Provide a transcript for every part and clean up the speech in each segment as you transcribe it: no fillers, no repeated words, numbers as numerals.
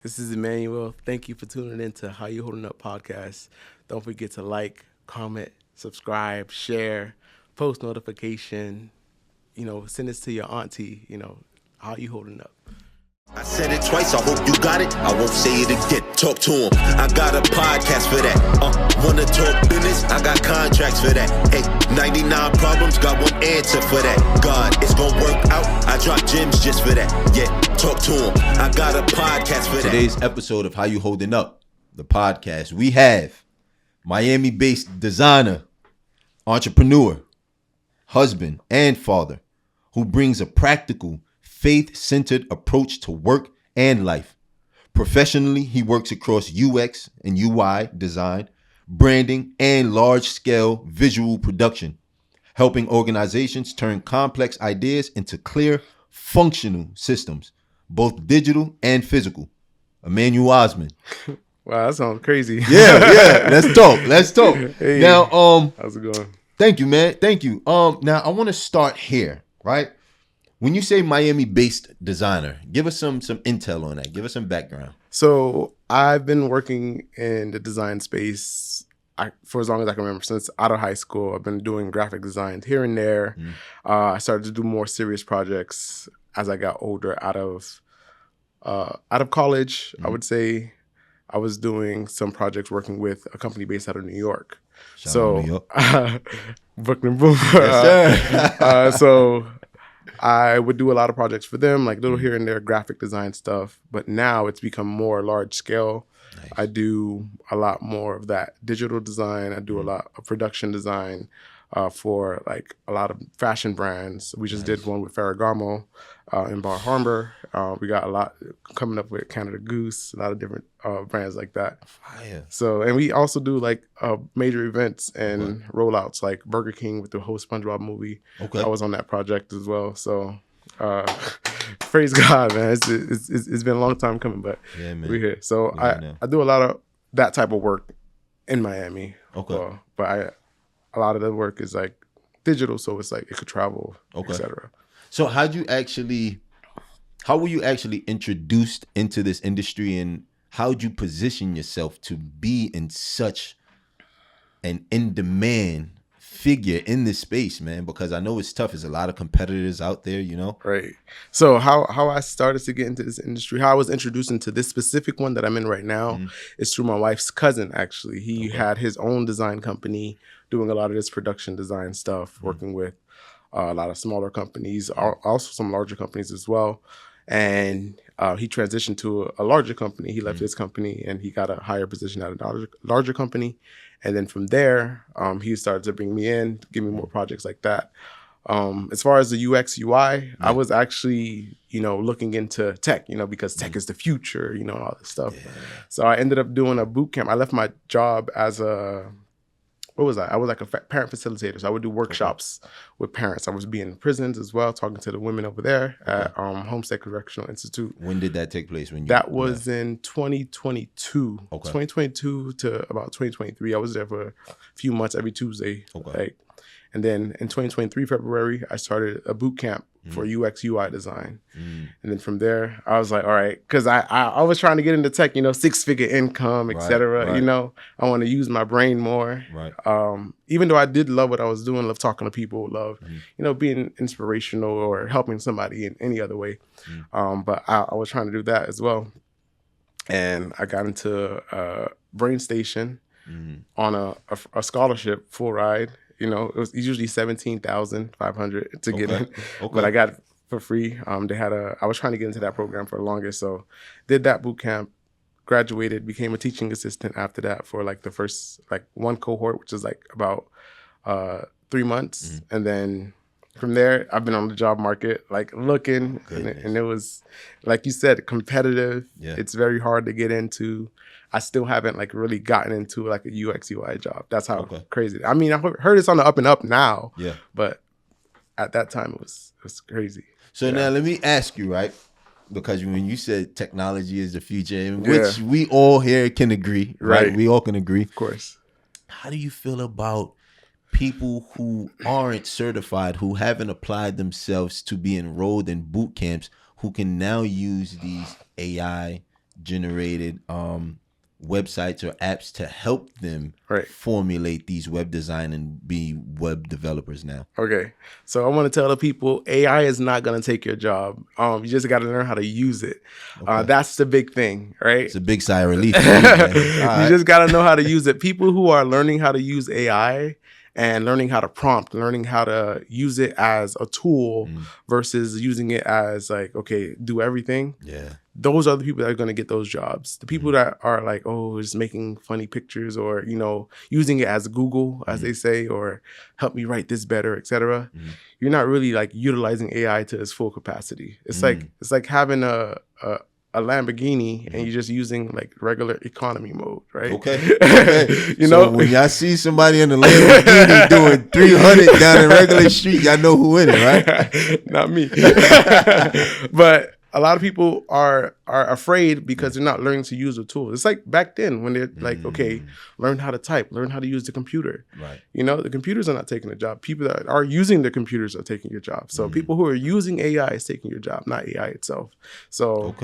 This is Emmanuel. Thank you for tuning in to How You Holding Up podcast. Don't forget to like, comment, subscribe, share, post notification. Send this to your auntie. How you holding up? I said it twice, I hope you got it. I won't say it again. Talk to him. I got a podcast for that. Wanna talk business? I got contracts for that. Hey, 99 problems, got one answer for that. God, it's gonna work out. I drop gems just for that. Yeah, talk to him. I got a podcast for that. Today's episode of How You Holding Up, the podcast, we have Miami-based designer, entrepreneur, husband, and father who brings a practical, faith-centered approach to work and life. Professionally, he works across UX and UI design, branding, and large-scale visual production, helping organizations turn complex ideas into clear, functional systems, both digital and physical. Emmanuel Osmann. Wow, that sounds crazy. Yeah. Let's talk. Hey, now, how's it going? Thank you, man. Thank you. Now I want to start here, right? When you say Miami-based designer, give us some intel on that. Give us some background. So I've been working in the design space for as long as I can remember. Since out of high school, I've been doing graphic design here and there. I started to do more serious projects as I got older. Out of college, I would say I was doing some projects working with a company based out of New York. Shout out New York. Brooklyn Boom. Yes, sir. So I would do a lot of projects for them, like little here and there graphic design stuff. But now it's become more large scale. Nice. I do a lot more of that digital design. I do a lot of production design for like a lot of fashion brands. We just did one with Ferragamo in Bar Harbor. We got a lot coming up with Canada Goose, a lot of different brands like that. Fire. So, and we also do like major events and rollouts, like Burger King with the whole SpongeBob movie. Okay. I was on that project as well. So, praise God, man. It's been a long time coming, but Yeah, man. we're here. So Yeah, I do a lot of that type of work in Miami. Okay. But a lot of the work is like digital, so it's like it could travel, Okay. etc. So how were you actually introduced into this industry, and how'd you position yourself to be in such an in-demand figure in this space, man? Because I know it's tough. There's a lot of competitors out there, Right. So how I started to get into this industry, how I was introduced into this specific one that I'm in right now is through my wife's cousin, actually. He had his own design company doing a lot of this production design stuff, working with a lot of smaller companies, also some larger companies as well. And he transitioned to a larger company. He left his company and he got a higher position at a larger company. And then from there, he started to bring me in, give me more projects like that. As far as the UX, UI, I was actually, looking into tech, because tech is the future, all this stuff. Yeah. So I ended up doing a boot camp. I left my job as I was like a parent facilitator. So I would do workshops with parents. I was being in prisons as well, talking to the women over there at Homestead Correctional Institute. When did that take place? That was in 2022. Okay. 2022 to about 2023. I was there for a few months every Tuesday. Okay. And then in 2023, February, I started a boot camp for UX UI design. And then from there, I was like, all right, because I was trying to get into tech, 6-figure income, etc. Right. I want to use my brain more. Right. Even though I did love what I was doing, love talking to people, love, being inspirational or helping somebody in any other way. But I was trying to do that as well. And I got into Brain Station on a scholarship, full ride. It was usually $17,500 to get in, but I got it for free. I was trying to get into that program for the longest, so did that boot camp, graduated, became a teaching assistant after that for like the first one cohort, which is like about 3 months, and then from there I've been on the job market looking, and it was like you said, competitive. Yeah. It's very hard to get into. I still haven't really gotten into a UX UI job. That's how crazy. I mean, I heard it's on the up and up now. Yeah. But at that time it was crazy. So now let me ask you, right? Because when you said technology is the future, which we all here can agree, right? We all can agree. Of course. How do you feel about people who aren't certified, who haven't applied themselves to be enrolled in boot camps, who can now use these AI generated websites or apps to help them Right. formulate these web design and be web developers now? Okay. So I want to tell the people AI is not going to take your job. You just got to learn how to use it. Okay. That's the big thing, right? It's a big sigh of relief for me, man. You All right. just got to know how to use it. People who are learning how to use AI and learning how to prompt, learning how to use it as a tool versus using it as like, okay, do everything. Yeah. Those are the people that are going to get those jobs. The people that are like, oh, just making funny pictures or, you know, using it as Google, as they say, or help me write this better, etc. You're not really like utilizing AI to its full capacity. It's like having a Lamborghini and you're just using like regular economy mode, right? Okay. You So know, when y'all see somebody in the Lamborghini doing 300 down a regular street, y'all know who in it, right? Not me. But a lot of people are afraid because they're not learning to use the tools. It's like back then when they're like, okay, learn how to type, learn how to use the computer. Right. You know, the computers are not taking the job. People that are using the computers are taking your job. So people who are using AI is taking your job, not AI itself. So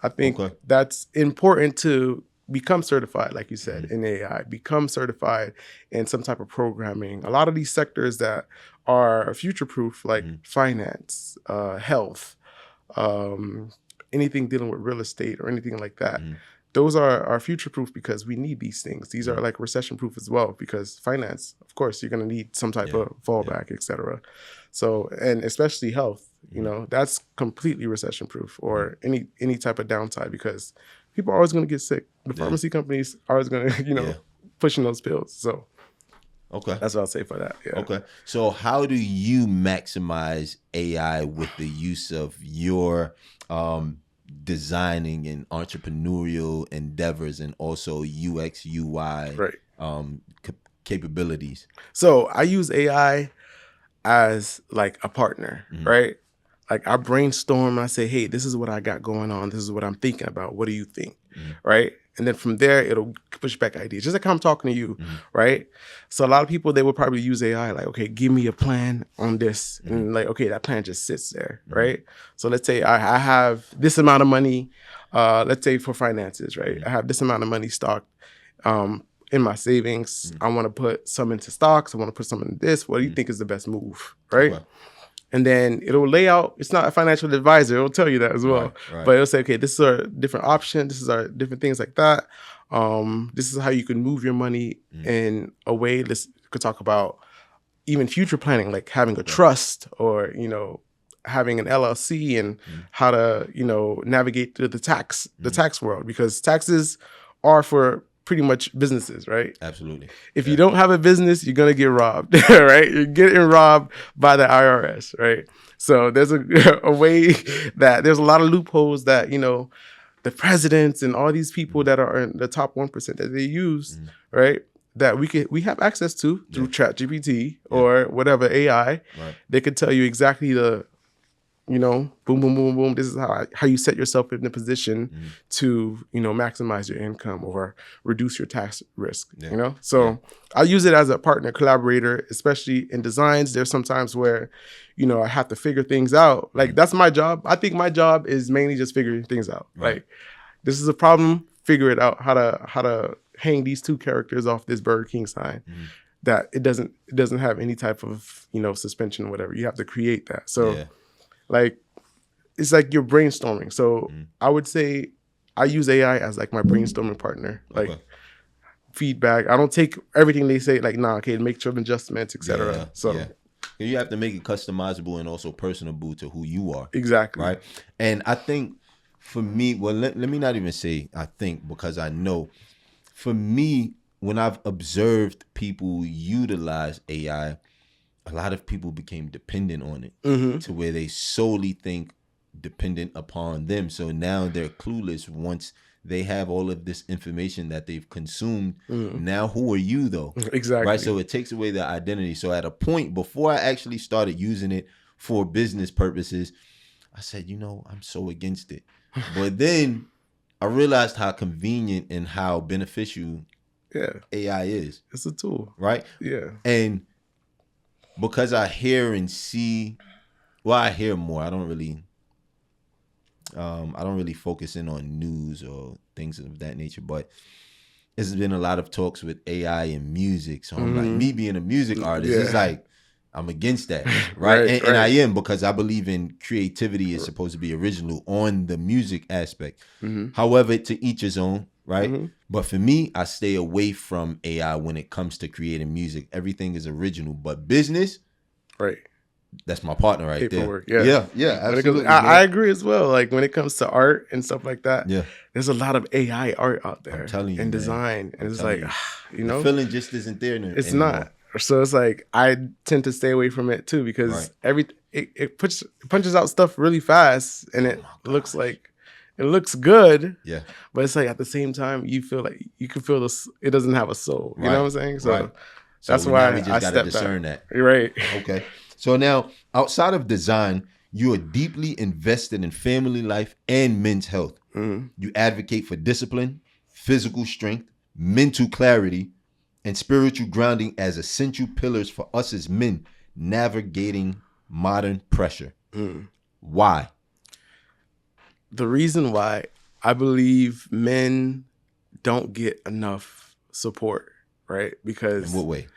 I think that's important to become certified, like you said, in AI, become certified in some type of programming. A lot of these sectors that are future-proof, like finance, health, anything dealing with real estate or anything like that, those are future-proof because we need these things. These are like recession-proof as well because finance, of course, you're going to need some type of fallback, etc. So, and especially health, you know, that's completely recession-proof or any type of downside because people are always going to get sick. The pharmacy companies are always going to, you know, pushing those pills. So that's what I'll say for that. Yeah. Okay. So how do you maximize AI with the use of your designing and entrepreneurial endeavors and also UX, UI capabilities? So I use AI as like a partner, right? Like I brainstorm and I say, hey, this is what I got going on. This is what I'm thinking about. What do you think? Right? And then from there, it'll push back ideas. Just like how I'm talking to you, right? So a lot of people, they will probably use AI like, okay, give me a plan on this. And like, okay, that plan just sits there, right? So let's say I have this amount of money, let's say for finances, right? I have this amount of money stocked in my savings. I want to put some into stocks. I want to put some in this. What do you think is the best move, right? Okay. And then it'll lay out, it's not a financial advisor, it'll tell you that as well. But it'll say, okay, this is our different option, this is our different things like that. This is how you can move your money in a way. Let's could talk about even future planning, like having a trust or, you know, having an LLC and how to, you know, navigate through the tax world because taxes are for pretty much businesses, right? Absolutely. If you don't have a business, you're going to get robbed, right? You're getting robbed by the IRS, right? So there's a way that there's a lot of loopholes that, you know, the presidents and all these people that are in the top 1% that they use, right? That we have access to through ChatGPT or whatever AI. They could tell you exactly the, you know, boom, boom, boom, boom. This is how you set yourself in a position to, you know, maximize your income or reduce your tax risk, you know? So I use it as a partner, collaborator, especially in designs. There's sometimes where, you know, I have to figure things out. Like that's my job. I think my job is mainly just figuring things out. Like this is a problem, figure it out, how to hang these two characters off this Burger King sign. That it doesn't have any type of, you know, suspension or whatever. You have to create that. So like, it's like you're brainstorming. So I would say I use AI as like my brainstorming partner, like feedback. I don't take everything they say, like, nah, okay, make some adjustments, etc. You have to make it customizable and also personable to who you are. Exactly. Right. And I think for me, well, let me not even say I think because I know for me, when I've observed people utilize AI, a lot of people became dependent on it to where they solely think dependent upon them. So now they're clueless once they have all of this information that they've consumed. Now, who are you though? Exactly. Right. So it takes away their identity. So at a point before I actually started using it for business purposes, I said, you know, I'm so against it. But then I realized how convenient and how beneficial AI is. It's a tool. Right. Yeah. And because I hear and see, well, I hear more. I don't really, I don't really focus in on news or things of that nature, but there's been a lot of talks with AI and music. So I'm like, me being a music artist, it's like I'm against that, right? And I am, because I believe in creativity is supposed to be original on the music aspect. However, to each his own, right? But for me, I stay away from AI when it comes to creating music. Everything is original, but business, right? That's my partner right Paperwork, there. Yeah, absolutely. I agree as well. Like when it comes to art and stuff like that, yeah, there's a lot of AI art out there. I'm telling you, and man. design, and it's like, the feeling just isn't there anymore. It's not. So it's like I tend to stay away from it too, because it punches out stuff really fast, and it looks like it looks good. Yeah, but it's like at the same time you feel like you can feel this. It doesn't have a soul. You know what I'm saying? So that's why we just gotta discern that. Right. Okay. So now, outside of design, you are deeply invested in family life and men's health. You advocate for discipline, physical strength, mental clarity, and spiritual grounding as essential pillars for us as men navigating modern pressure. Why? The reason why I believe men don't get enough support, right? Because in what way?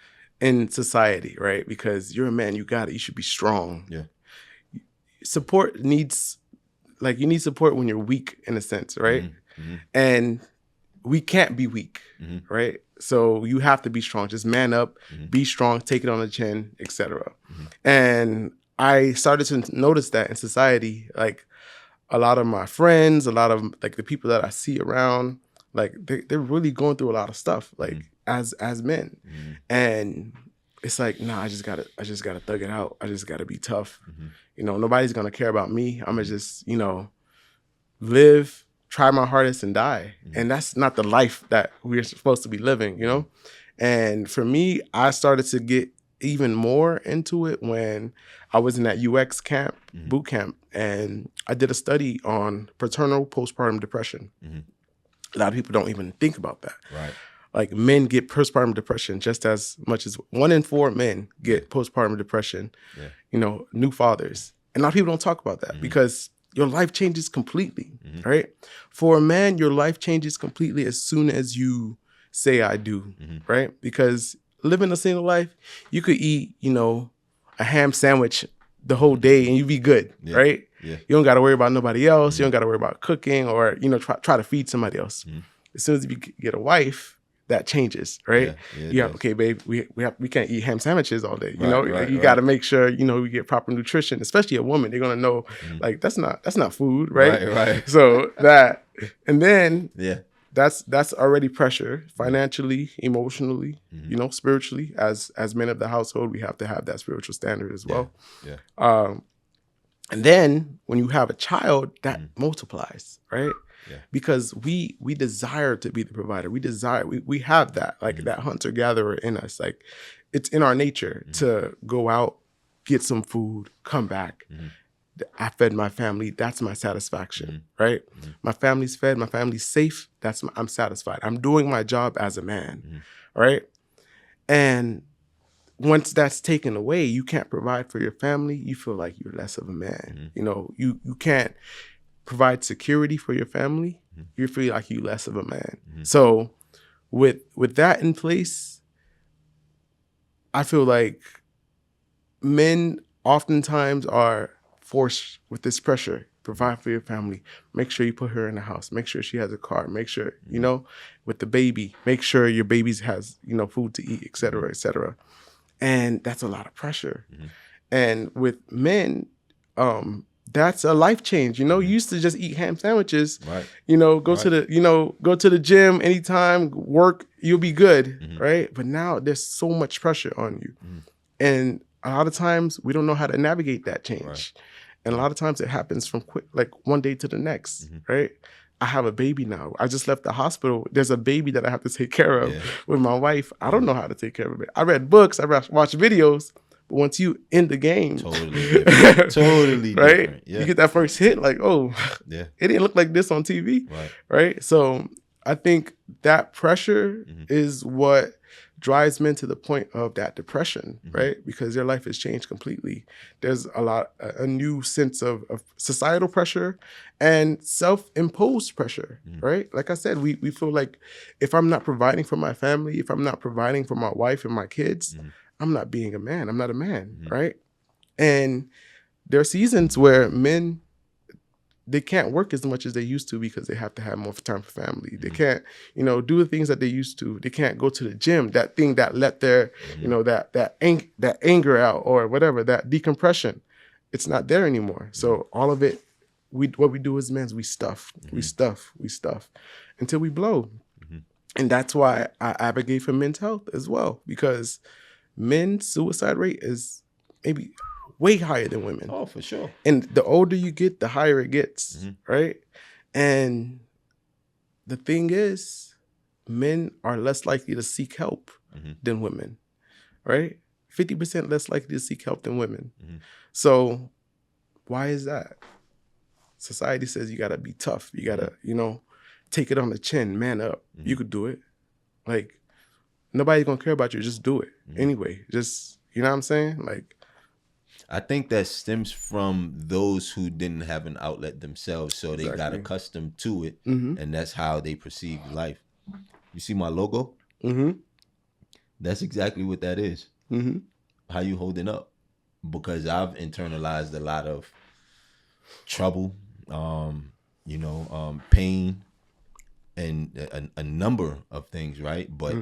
In society, right? Because you're a man, you got it. You should be strong. Yeah. Support needs, like, you need support when you're weak, in a sense, right? And we can't be weak, right? So you have to be strong. Just man up, be strong, take it on the chin, etc. And I started to notice that in society, like a lot of my friends, a lot of like the people that I see around, like they're really going through a lot of stuff, like as men. And it's like, nah, I just gotta thug it out. I just gotta be tough. You know, nobody's gonna care about me. I'm gonna just, you know, live, try my hardest and die. And that's not the life that we're supposed to be living, you know? And for me, I started to get even more into it when I was in that UX camp, boot camp, and I did a study on paternal postpartum depression. A lot of people don't even think about that. Right. Like men get postpartum depression just as much as 1 in 4 men get postpartum depression, you know, new fathers. And a lot of people don't talk about that because your life changes completely, right? For a man, your life changes completely as soon as you say I do, right? Because living a single life, you could eat, you know, a ham sandwich the whole day and you be good, right? You don't got to worry about nobody else. You don't got to worry about cooking or, you know, try to feed somebody else. As soon as you get a wife, that changes, right? Okay, babe, we can't eat ham sandwiches all day. You know, you got to make sure, you know, we get proper nutrition, especially a woman. They're gonna know, like that's not food, right? Right. So that, and then that's already pressure financially, emotionally, you know, spiritually. As men of the household, we have to have that spiritual standard as well. And then when you have a child, that multiplies, right? Because we desire to be the provider. We have that, like that hunter-gatherer in us. Like it's in our nature to go out, get some food, come back. I fed my family. That's my satisfaction, right? My family's fed. My family's safe. I'm satisfied. I'm doing my job as a man, right? And once that's taken away, you can't provide for your family. You feel like you're less of a man. You know, you can't provide security for your family. You feel like you're less of a man. So with that in place, I feel like men oftentimes are forced with this pressure. Provide for your family. Make sure you put her in the house. Make sure she has a car. Make sure, you know, with the baby, make sure your baby has, you know, food to eat, et cetera, et cetera. And that's a lot of pressure. And with men, that's a life change. You know, you used to just eat ham sandwiches, you know, go to the gym anytime, work, you'll be good, right? But now there's so much pressure on you. And a lot of times we don't know how to navigate that change. And a lot of times it happens from quick, like one day to the next, right? I have a baby now. I just left the hospital. There's a baby that I have to take care of with my wife. I don't know how to take care of it. I read books, I watch videos, but once you in the game, totally different. Totally right? different. You get that first hit, like, oh, it didn't look like this on TV, right? So I think that pressure is what drives men to the point of that depression, right? Because their life has changed completely. There's a new sense of societal pressure and self-imposed pressure, right? Like I said, we feel like if I'm not providing for my family, if I'm not providing for my wife and my kids, I'm not being a man. I'm not a man, right? And there are seasons where men, they can't work as much as they used to because they have to have more time for family. They can't, do the things that they used to. They can't go to the gym, that thing that let their, that anger out or whatever, that decompression. It's not there anymore. So all of it, what we do as men is we stuff until we blow. And that's why I advocate for men's health as well, because men's suicide rate is maybe way higher than women. Oh, for sure. And the older you get, the higher it gets, right? And the thing is, men are less likely to seek help than women, right? 50% less likely to seek help than women. So why is that? Society says you got to be tough. You got to, take it on the chin, man up. You could do it. Like, nobody's going to care about you. Just do it anyway. Just, you know what I'm saying? Like, I think that stems from those who didn't have an outlet themselves, so they got accustomed to it, and that's how they perceive life. You see my logo? That's exactly what that is. How you holding up? Because I've internalized a lot of trouble, pain, and a number of things, right? But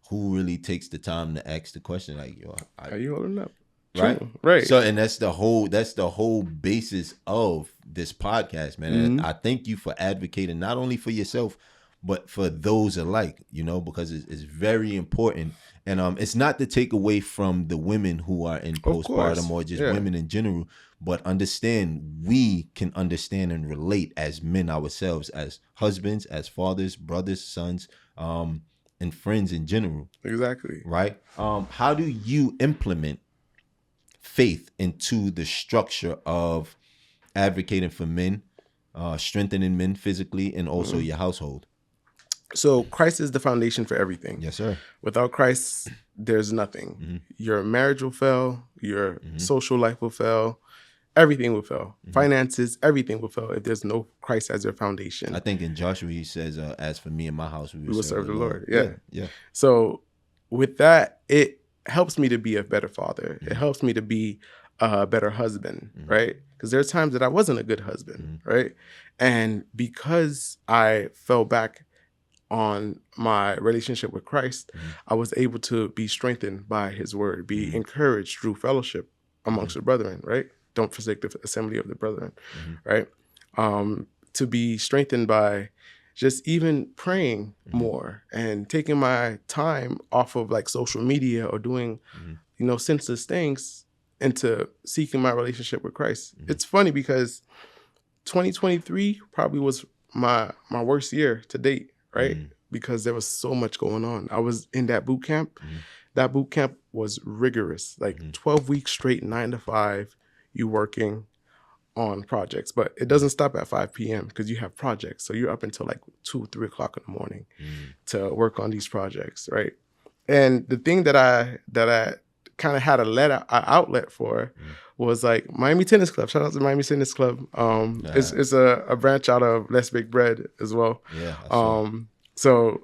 who really takes the time to ask the question, like, yo, are you holding up? Right. True. Right. So, and that's the whole basis of this podcast, man. And I thank you for advocating not only for yourself, but for those alike, because it's very important. And it's not to take away from the women who are in postpartum or just women in general, but understand, we can understand and relate as men ourselves, as husbands, as fathers, brothers, sons, and friends in general. Exactly. Right. How do you implement faith into the structure of advocating for men, strengthening men physically, and also your household? So Christ is the foundation for everything. Yes, sir. Without Christ, there's nothing. Your marriage will fail. Your social life will fail. Everything will fail. Finances, everything will fail if there's no Christ as your foundation. I think in Joshua he says, as for me and my house, we will serve the Lord. Yeah. So with that, it helps me to be a better father. It helps me to be a better husband, right? Because there are times that I wasn't a good husband, right? And because I fell back on my relationship with Christ, I was able to be strengthened by his word, be encouraged through fellowship amongst the brethren, right? Don't forsake the assembly of the brethren, right? To be strengthened by just even praying more and taking my time off of like social media or doing, senseless things into seeking my relationship with Christ. It's funny because 2023 probably was my worst year to date, right? Because there was so much going on. I was in that boot camp. That boot camp was rigorous, like 12 weeks straight, 9 to 5, you working on projects, but it doesn't stop at 5 p.m. because you have projects. So you're up until like 2, 3 o'clock in the morning to work on these projects, right? And the thing that I kind of had an outlet for was like Miami Tennis Club. Shout out to Miami Tennis Club. It's a branch out of Let's Bake Bread as well. So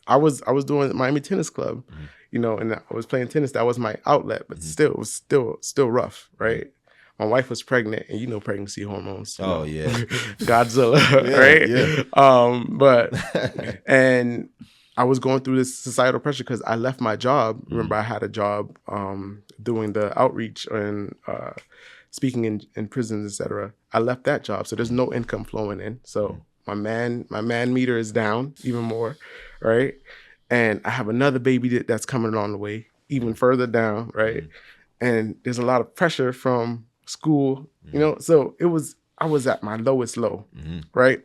I was doing Miami Tennis Club, and I was playing tennis. That was my outlet, but still, it was still rough, right? My wife was pregnant, and pregnancy hormones. Godzilla, right? But and I was going through this societal pressure because I left my job. Remember, I had a job doing the outreach and speaking in prisons, etc. I left that job, so there's no income flowing in. So my man meter is down even more, right? And I have another baby that's coming along the way, even further down, right? And there's a lot of pressure from school, so I was at my lowest low, right?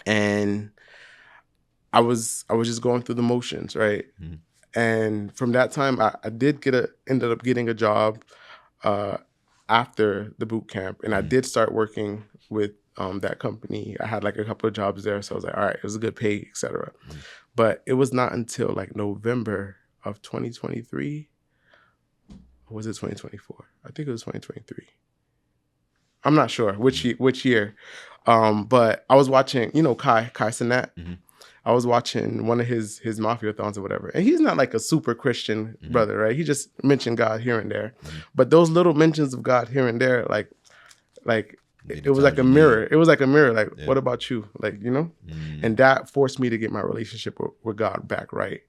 And I was just going through the motions, right? And from that time, I ended up getting a job after the boot camp, and I did start working with that company. I had like a couple of jobs there, so I was like, all right, it was a good pay, etc. But it was not until like November of 2023. Or was it 2024? I think it was 2023. I'm not sure which year. But I was watching, Kai Cenat. I was watching one of his mafia-thons or whatever. And he's not like a super Christian brother, right? He just mentioned God here and there. But those little mentions of God here and there, like it was like a mirror. It was like a mirror. Like, what about you? Like, and that forced me to get my relationship with God back right.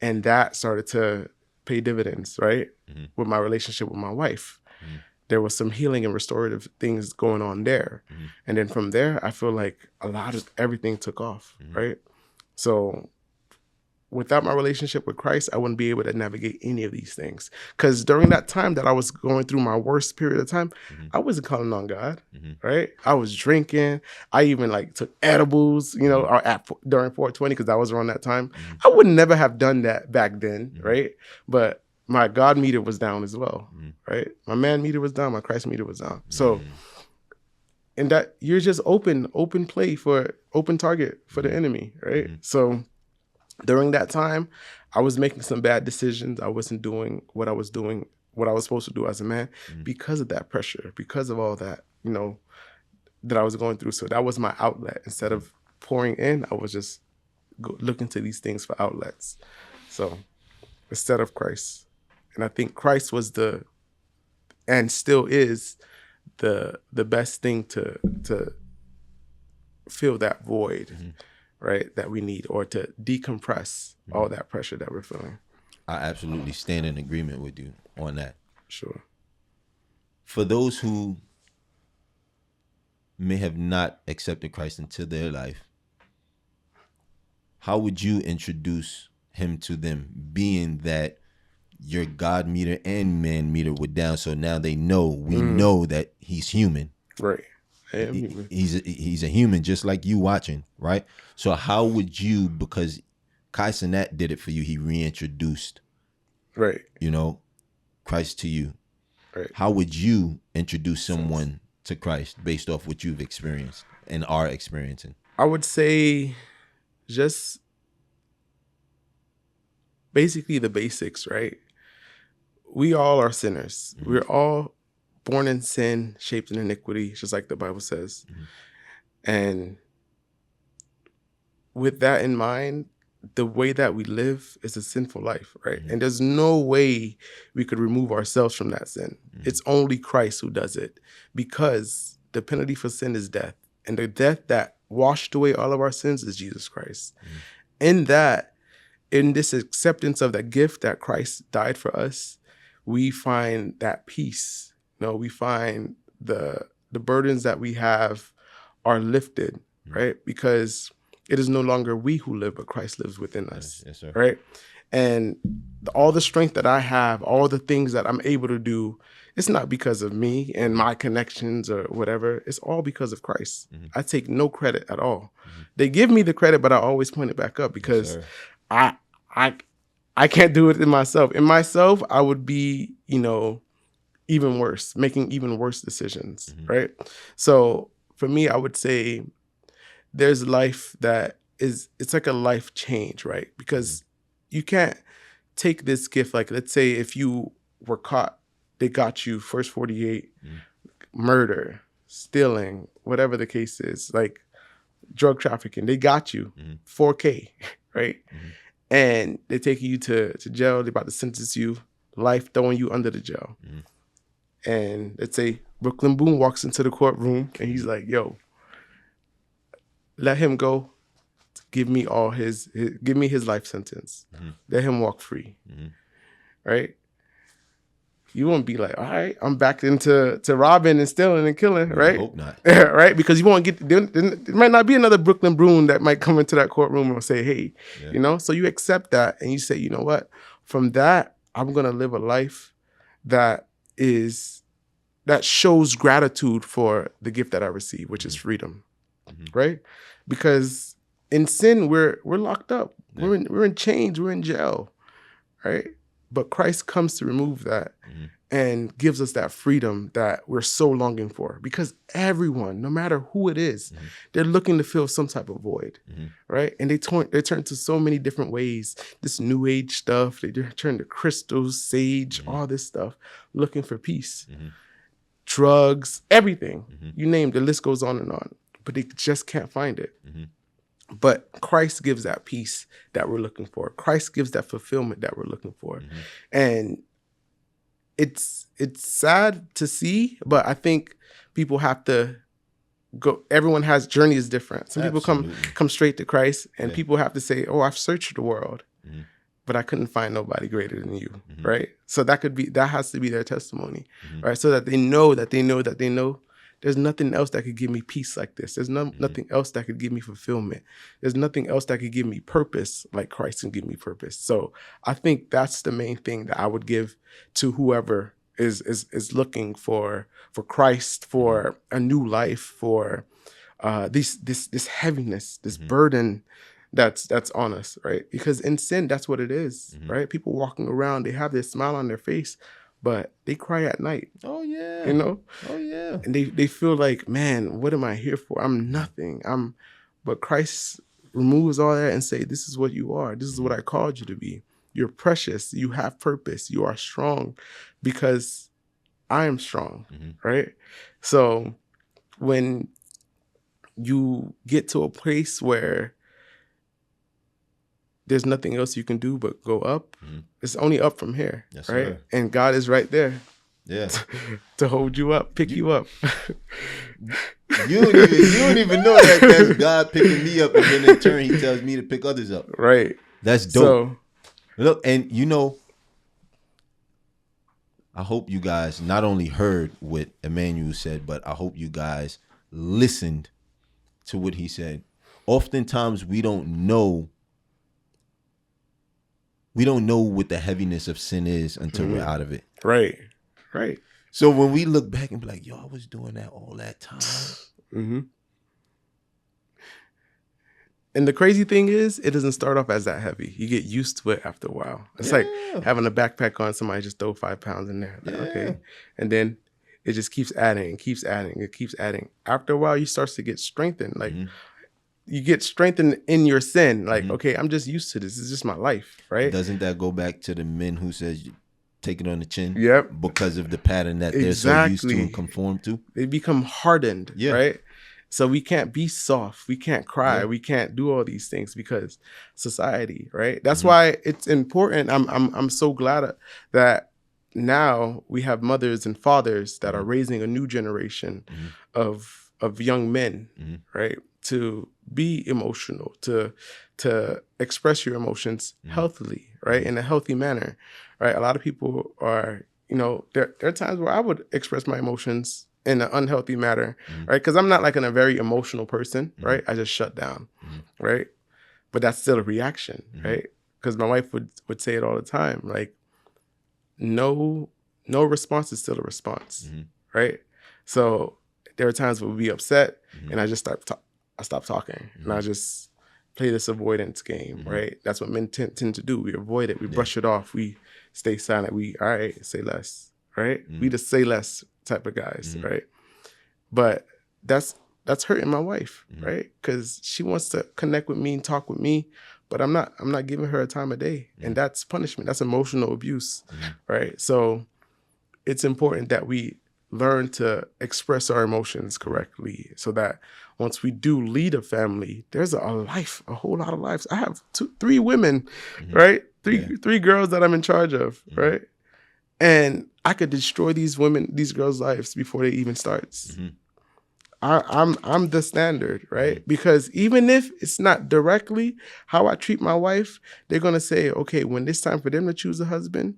And that started to pay dividends, right? With my relationship with my wife. There was some healing and restorative things going on there. And then from there, I feel like a lot of everything took off, right? So without my relationship with Christ, I wouldn't be able to navigate any of these things. Because during that time that I was going through my worst period of time, I wasn't calling on God, right? I was drinking. I even took edibles, during 420, because I was around that time. I would never have done that back then, right? But my God meter was down as well, right? My man meter was down. My Christ meter was down. So, and that you're just open target for the enemy, right? So during that time, I was making some bad decisions. I wasn't doing what I was supposed to do as a man because of that pressure, because of all that, that I was going through. So that was my outlet. Instead of pouring in, I was just looking to these things for outlets. So instead of Christ. And I think Christ was and still is the best thing to fill that void, right, that we need, or to decompress all that pressure that we're feeling. I absolutely stand in agreement with you on that. Sure. For those who may have not accepted Christ into their life, how would you introduce him to them, being that your God meter and man meter were down, so now we know that he's human. Right. I am human. He's a human just like you watching, right? So how would you, because Kai Cenat did it for you, he reintroduced Christ to you. Right. How would you introduce someone to Christ based off what you've experienced and are experiencing? I would say just basically the basics, right? We all are sinners. We're all born in sin, shaped in iniquity, just like the Bible says. And with that in mind, the way that we live is a sinful life, right? And there's no way we could remove ourselves from that sin. It's only Christ who does it, because the penalty for sin is death. And the death that washed away all of our sins is Jesus Christ. In this acceptance of that gift that Christ died for us, we find that peace. We find the burdens that we have are lifted, right? Because it is no longer we who live, but Christ lives within us, yes, sir. right? And all the strength that I have, all the things that I'm able to do, it's not because of me and my connections or whatever. It's all because of Christ. I take no credit at all. They give me the credit, but I always point it back up, because I can't do it in myself. In myself, I would be, even worse, making even worse decisions, right? So for me, I would say there's life it's like a life change, right? Because you can't take this gift, like let's say if you were caught, they got you first 48, murder, stealing, whatever the case is, like drug trafficking, they got you, 4K, right? And they take you to jail. They're about to sentence you, life, throwing you under the jail. And let's say Brooklyn Boone walks into the courtroom and he's like, yo, let him go. Give me give me his life sentence. Let him walk free. Right? You won't be like, all right, I'm back into robbing and stealing and killing, right? I hope not. Right? Because you won't there might not be another Brooklyn Boone that might come into that courtroom and say, hey, so you accept that and you say, you know what? From that, I'm going to live a life that shows gratitude for the gift that I received, which is freedom, right? Because in sin, we're locked up. We're in chains. We're in jail, right? But Christ comes to remove that and gives us that freedom that we're so longing for. Because everyone, no matter who it is, they're looking to fill some type of void, right? And they turn to so many different ways. This new age stuff, they turn to crystals, sage, all this stuff, looking for peace. Drugs, everything. You name the list goes on and on. But they just can't find it. But Christ gives that peace that we're looking for. Christ gives that fulfillment that we're looking for. And it's sad to see, but I think people have to go. Everyone has journey is different. Some people come straight to Christ, and people have to say, "Oh, I've searched the world, but I couldn't find nobody greater than you." Right? So that has to be their testimony, right? So that they know there's nothing else that could give me peace like this. There's nothing else that could give me fulfillment. There's nothing else that could give me purpose like Christ can give me purpose. So I think that's the main thing that I would give to whoever is looking for Christ, for a new life, for this heaviness, this burden that's on us, right? Because in sin, that's what it is, right? People walking around, they have this smile on their face, but they cry at night. Oh yeah. You know? Oh yeah. And they feel like, man, what am I here for? I'm nothing. But Christ removes all that and say, this is what you are. This is what I called you to be. You're precious. You have purpose. You are strong because I am strong, right? So when you get to a place where there's nothing else you can do but go up, it's only up from here, right? Sir. And God is right there. Yeah. To hold you up, pick you up. You don't even know that that's God picking me up, and then in turn he tells me to pick others up. Right. That's dope. So, look, and I hope you guys not only heard what Emmanuel said, but I hope you guys listened to what he said. Oftentimes we don't know what the heaviness of sin is until we're out of it. Right. So when we look back and be like, yo, I was doing that all that time. And the crazy thing is, it doesn't start off as that heavy. You get used to it after a while. It's like having a backpack on, somebody just throw 5 pounds in there. Like, okay. And then it just keeps adding and keeps adding. It keeps adding. After a while, you start to get strengthened. Like, you get strengthened in your sin. Like, okay, I'm just used to this. It's just my life, right? Doesn't that go back to the men who says take it on the chin? Yep. Because of the pattern that they're so used to and conform to? They become hardened, right? So we can't be soft. We can't cry. We can't do all these things because society, right? That's why it's important. I'm so glad that now we have mothers and fathers that are raising a new generation of young men, right? To be emotional, to express your emotions healthily, right? In a healthy manner, right? A lot of people are, there are times where I would express my emotions in an unhealthy manner, right? Because I'm not like a very emotional person, right? I just shut down, right? But that's still a reaction, right? Because my wife would say it all the time, like, no response is still a response, right? So there are times where we'll be upset and I just stop talking and I just play this avoidance game, right? That's what men tend to do. We avoid it. We brush it off. We stay silent. All right, say less, right? We just say less type of guys, right? But that's hurting my wife, right? Because she wants to connect with me and talk with me, but I'm not giving her a time of day. And that's punishment. That's emotional abuse, right? So it's important that we learn to express our emotions correctly so that once we do lead a family, there's a whole lot of lives. I have 3 women, right? Three girls that I'm in charge of, right? And I could destroy these girls' lives before they even starts. I'm the standard, right? Because even if it's not directly how I treat my wife, they're gonna say, okay, when it's time for them to choose a husband,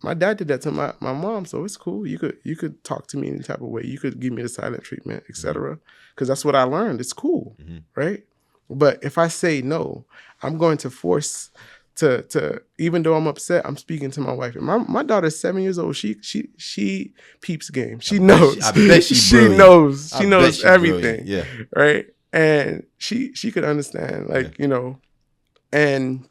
my dad did that to my mom, so it's cool. You could talk to me any type of way. You could give me the silent treatment, etc. Because that's what I learned. It's cool, right? But if I say no, I'm going to force to even though I'm upset, I'm speaking to my wife. And my daughter's 7 years old. She peeps game. She knows. I bet she knows. She knows everything. Yeah. Right. And she could understand, and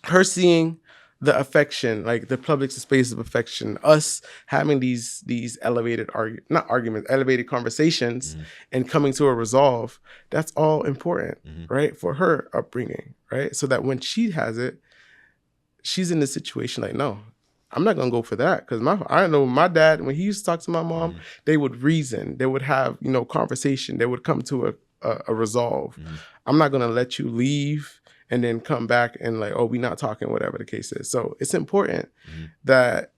her seeing the affection, like the public space of affection, us having these elevated elevated conversations and coming to a resolve, that's all important, right? For her upbringing, right? So that when she has it, she's in this situation like, no, I'm not gonna go for that. Because I know my dad, when he used to talk to my mom, they would reason, they would have, conversation, they would come to a resolve. I'm not gonna let you leave and then come back and like, oh, we not talking, whatever the case is. So it's important that,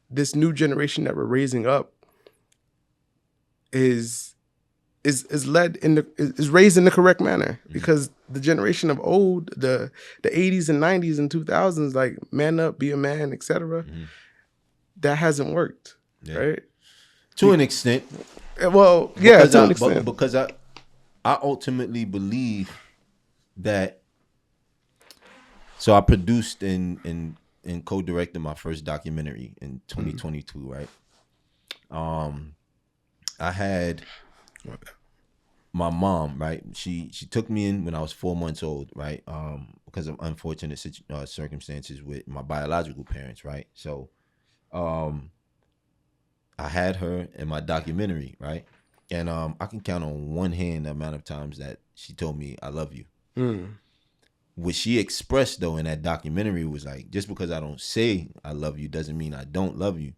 this new generation that we're raising up is raised in the correct manner, because the generation of old, the 80s and 90s and 2000s, like man up, be a man, etc. That hasn't worked, right? To an extent. Well, yeah, to an extent. Because I ultimately believe that. So I produced and co-directed my first documentary in 2022, right? I had my mom, right? She took me in when I was 4 months old, right? Because of unfortunate circumstances with my biological parents, right? So, I had her in my documentary, right? And I can count on one hand the amount of times that she told me, "I love you." What she expressed though in that documentary was like, just because I don't say I love you doesn't mean I don't love you.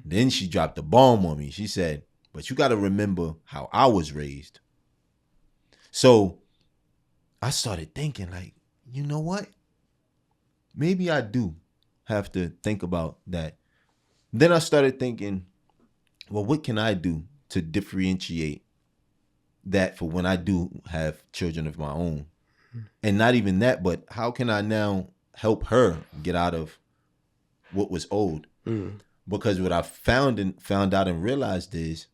Then she dropped the bomb on me. She said, but you got to remember how I was raised. So I started thinking like, you know what? Maybe I do have to think about that. Then I started thinking, well, what can I do to differentiate that for when I do have children of my own? And not even that, but how can I now help her get out of what was old? Because what I found out and realized is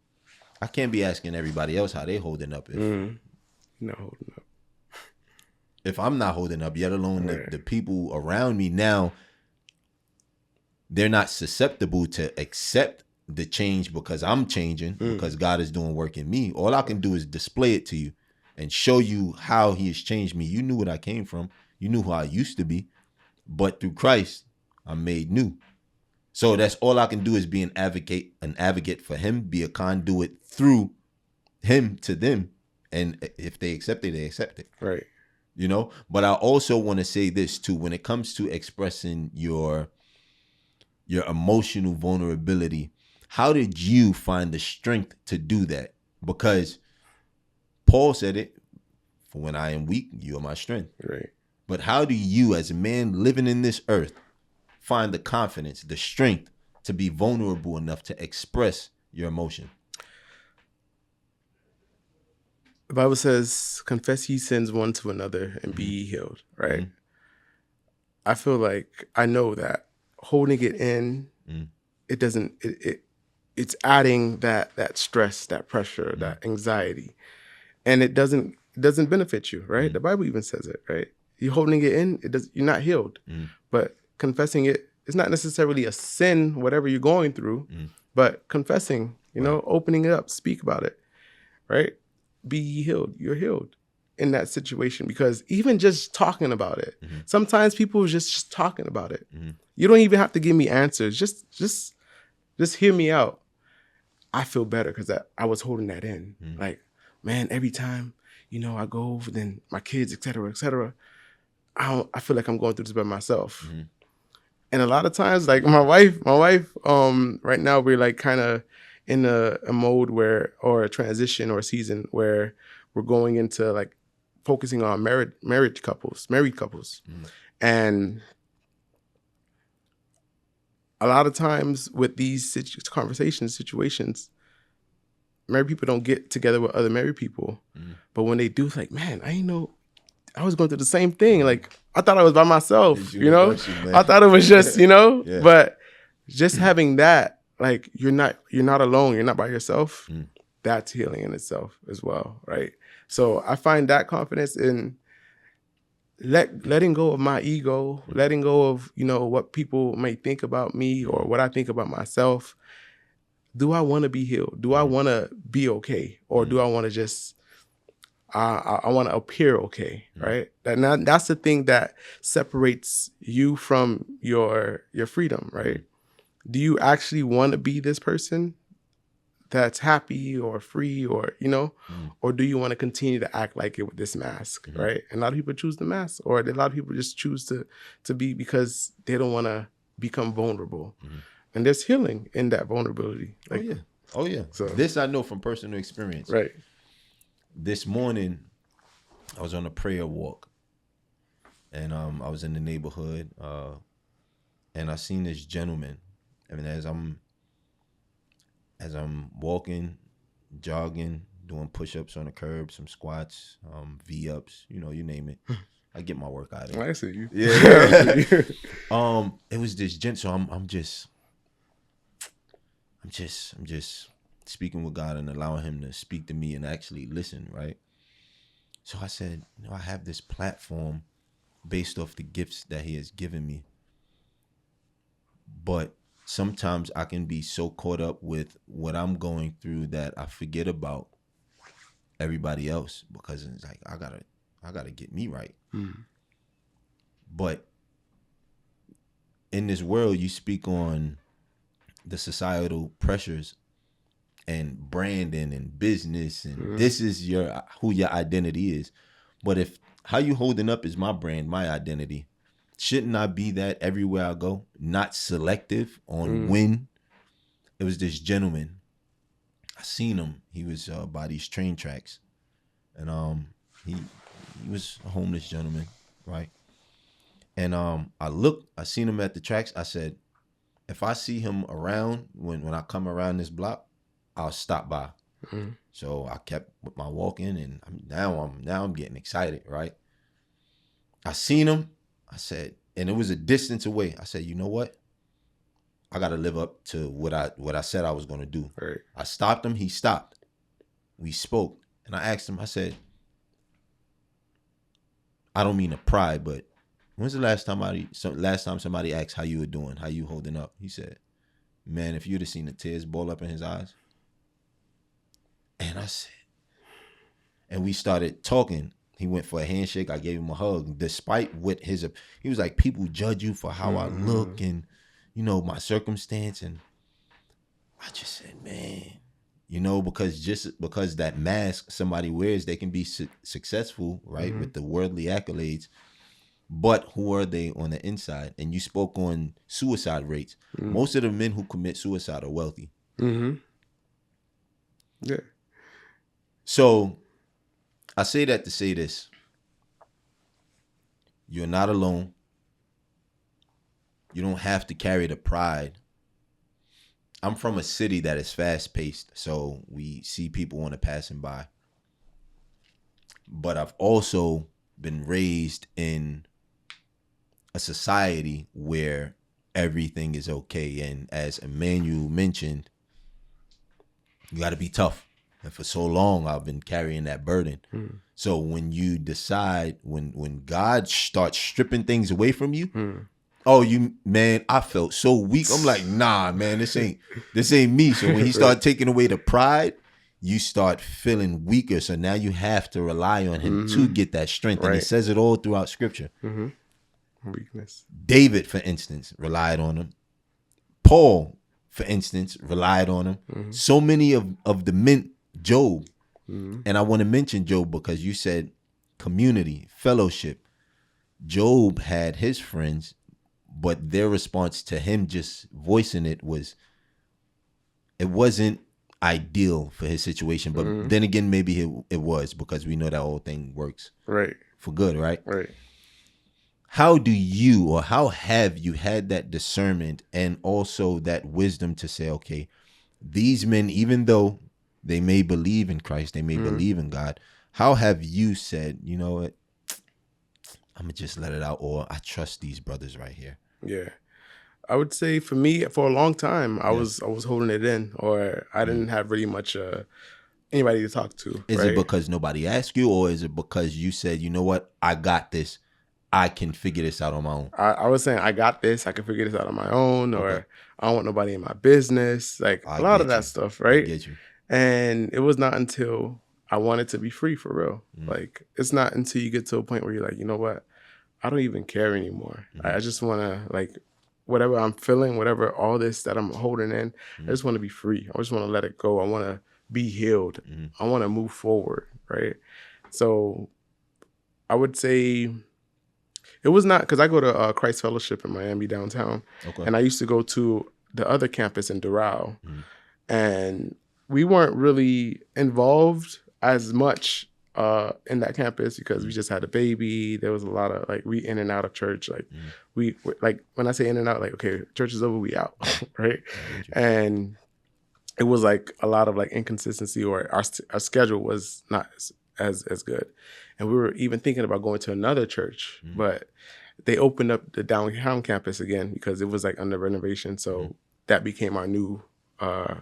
I can't be asking everybody else how they holding up if not holding up. If I'm not holding up, yet alone the people around me now, they're not susceptible to accept the change because I'm changing, because God is doing work in me. All I can do is display it to you and show you how he has changed me. You knew what I came from. You knew who I used to be. But through Christ, I'm made new. So that's all I can do is be an advocate for him, be a conduit through him to them. And if they accept it, they accept it. Right. But I also want to say this too, when it comes to expressing your emotional vulnerability, how did you find the strength to do that? Because Paul said it, for when I am weak, you are my strength. Right. But how do you, as a man living in this earth, find the confidence, the strength to be vulnerable enough to express your emotion? The Bible says, confess ye sins one to another and be ye healed, right? I feel like I know that holding it in, it doesn't, it's adding that stress, that pressure, that anxiety. And it doesn't benefit you, right? The Bible even says it, right? You're holding it in, you're not healed. But confessing it is not necessarily a sin, whatever you're going through, but confessing, opening it up, speak about it, right? Be ye healed. You're healed in that situation, because even just talking about it, sometimes people are just talking about it. You don't even have to give me answers. Just hear me out. I feel better because I was holding that in. Like, man, every time, I go over, then my kids, et cetera, I feel like I'm going through this by myself. And a lot of times, like my wife, right now we're like kind of in a mode or a transition or a season where we're going into like focusing on married couples. And a lot of times with these situations, married people don't get together with other married people. But when they do, it's like, man, I didn't know I was going through the same thing. Like, I thought I was by myself, I thought it was just, Yeah. But just having that, like, you're not alone. You're not by yourself. That's healing in itself as well, right? So I find that confidence in letting go of my ego, letting go of, what people may think about me or what I think about myself. Do I want to be healed? Do I want to be okay? Or do I want to just I want to appear okay, right? That's the thing that separates you from your freedom, right? Do you actually want to be this person that's happy or free, or or do you want to continue to act like it with this mask, right? And a lot of people choose the mask, or a lot of people just choose to be, because they don't want to become vulnerable. And there's healing in that vulnerability. Like, oh yeah. So this I know from personal experience. Right. This morning, I was on a prayer walk, and I was in the neighborhood, and I seen this gentleman. I mean, as I'm walking, jogging, doing push-ups on the curb, some squats, V-ups, you name it. I get my workout in. I see you. Yeah. It was this gent. So I'm just speaking with God and allowing Him to speak to me and actually listen, right? So I said, I have this platform based off the gifts that He has given me, but sometimes I can be so caught up with what I'm going through that I forget about everybody else, because it's like I gotta get me right. But in this world, you speak on the societal pressures and branding and business, and this is who your identity is. But if How You Holdin Up is my brand, my identity, shouldn't I be that everywhere I go? Not selective on when. It was this gentleman. I seen him. He was by these train tracks, and he was a homeless gentleman, right? And I seen him at the tracks. I said, if I see him around when I come around this block, I'll stop by. So I kept with my walking, and now I'm getting excited, right? I seen him. I said, and it was a distance away. I said, you know what? I got to live up to what I said I was going to do. Right. I stopped him. He stopped. We spoke, and I asked him. I said, I don't mean to pry, but when's the last time somebody asked how you were doing, how you holding up? He said, man, if you'd have seen the tears ball up in his eyes. And I said, and we started talking. He went for a handshake. I gave him a hug. Despite what he was like, people judge you for how I look and, my circumstance. And I just said, man, because that mask somebody wears, they can be successful, right, with the worldly accolades. But who are they on the inside? And you spoke on suicide rates. Most of the men who commit suicide are wealthy. Yeah. So I say that to say this. You're not alone. You don't have to carry the pride. I'm from a city that is fast-paced, so we see people on the passing by. But I've also been raised in a society where everything is okay. And as Emmanuel mentioned, you got to be tough. And for so long, I've been carrying that burden. So when you decide, when God starts stripping things away from you, I felt so weak. I'm like, nah, man, this ain't me. So when He started taking away the pride, you start feeling weaker. So now you have to rely on Him to get that strength. And He says it all throughout Scripture. Weakness. David, for instance, relied on Him. Paul, for instance, relied on Him. So many of the men, Job. And I want to mention Job because you said community, fellowship. Job had his friends, but their response to him just voicing it wasn't ideal for his situation. But then again, maybe it was, because we know that whole thing works for good, right? Right. How have you had that discernment and also that wisdom to say, okay, these men, even though they may believe in Christ, they may believe in God, how have you said, you know what, I'm going to just let it out, or I trust these brothers right here? Yeah. I would say for me, for a long time, I was holding it in, or I didn't have really much anybody to talk to. Is it because nobody asked you, or is it because you said, you know what, I got this, I can figure this out on my own? I was saying, I got this, I can figure this out on my own, or I don't want nobody in my business, like a lot of that stuff, right? I get you. And it was not until I wanted to be free for real. Like, it's not until you get to a point where you're like, you know what? I don't even care anymore. I just want to, like, whatever I'm feeling, whatever all this that I'm holding in, I just want to be free. I just want to let it go. I want to be healed. I want to move forward, right? So I would say it was not, because I go to Christ Fellowship in Miami downtown, and I used to go to the other campus in Doral, and we weren't really involved as much in that campus because we just had a baby. There was a lot of, like, we in and out of church. Like, we, like, when I say in and out, like, okay, church is over, we out, right? And it was like a lot of like inconsistency, or our schedule was not as good. And we were even thinking about going to another church, but they opened up the downtown campus again because it was like under renovation. So that became our new, I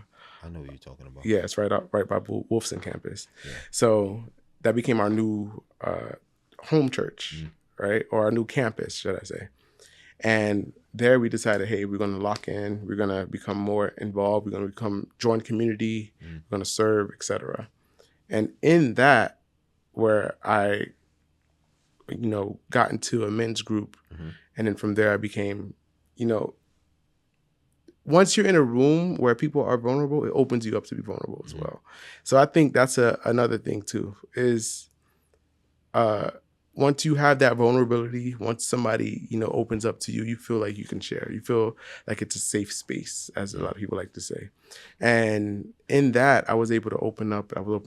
know what you're talking about. yeah, it's right by Wolfson campus. Yeah. So that became our new home church, right? Or our new campus, should I say. And there we decided, hey, we're going to lock in. We're going to become more involved. We're going to join community. We're going to serve, etc. And in that, where I, got into a men's group, and then from there I became, once you're in a room where people are vulnerable, it opens you up to be vulnerable as well. So I think that's another thing too, is once you have that vulnerability, once somebody, opens up to you, you feel like you can share. You feel like it's a safe space, as a lot of people like to say. And in that, I was able to open up. I was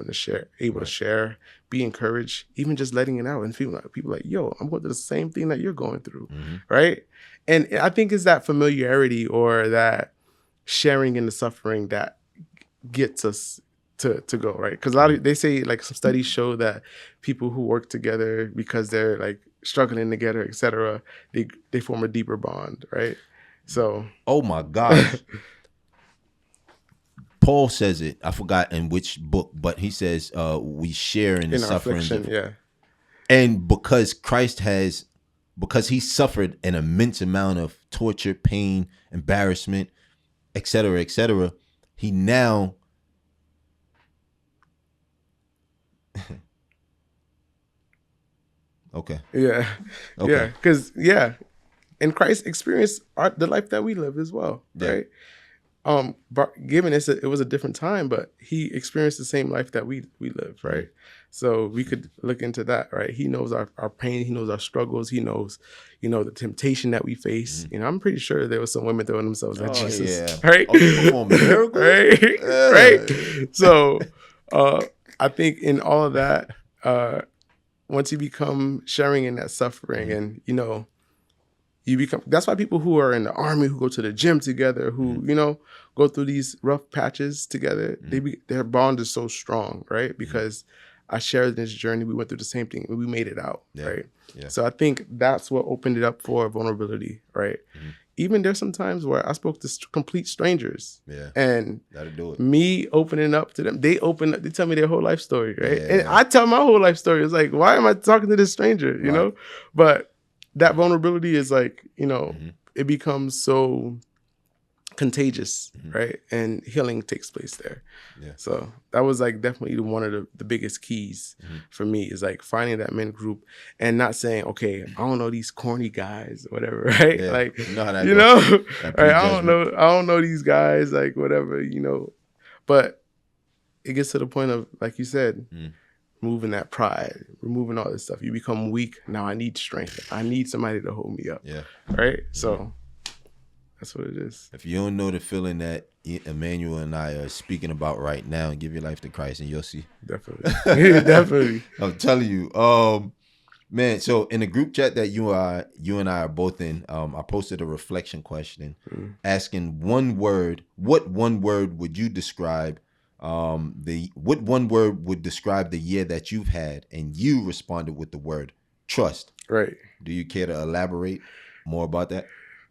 able to share, be encouraged, even just letting it out. And people like, yo, I'm going through the same thing that you're going through, right? And I think it's that familiarity or that sharing in the suffering that gets us to go, right? Because they say, like, some studies show that people who work together because they're like struggling together, etc., they form a deeper bond, right? So, oh my gosh, Paul says it. I forgot in which book, but he says we share in the suffering. Yeah. And because he suffered an immense amount of torture, pain, embarrassment, etc., he now okay. Yeah. Okay. Yeah. Because, and Christ experienced the life that we live as well, right? Given it was a different time, but he experienced the same life that we live, right? So we could look into that, right? He knows our pain. He knows our struggles. He knows, the temptation that we face. I'm pretty sure there was some women throwing themselves at Jesus, right? Right? Right? So I think in all of that, once you become sharing in that suffering, and you become, that's why people who are in the army, who go to the gym together, who go through these rough patches together, their bond is so strong, right? Because I shared this journey, we went through the same thing, we made it out, right? So I think that's what opened it up for vulnerability, right? Even there's some times where I spoke to complete strangers, and that'll do it. Me opening up to them, they tell me their whole life story, right? And I tell my whole life story. It's like, why am I talking to this stranger, you know? But that vulnerability is like, it becomes so contagious, right? And healing takes place there. So that was like definitely one of the biggest keys for me, is like finding that men group and not saying, okay, I don't know these corny guys or whatever, right? Like, right? I don't know these guys, like whatever, but it gets to the point of, like you said, removing that pride, removing all this stuff. You become weak. Now I need strength. I need somebody to hold me up. Right? So that's what it is. If you don't know the feeling that Emmanuel and I are speaking about right now, give your life to Christ and you'll see. Definitely. Definitely. I'm telling you. Man, so in the group chat that you and I are both in, I posted a reflection question asking what one word would you describe what one word would describe the year that you've had? And you responded with the word trust. Right. Do you care to elaborate more about that?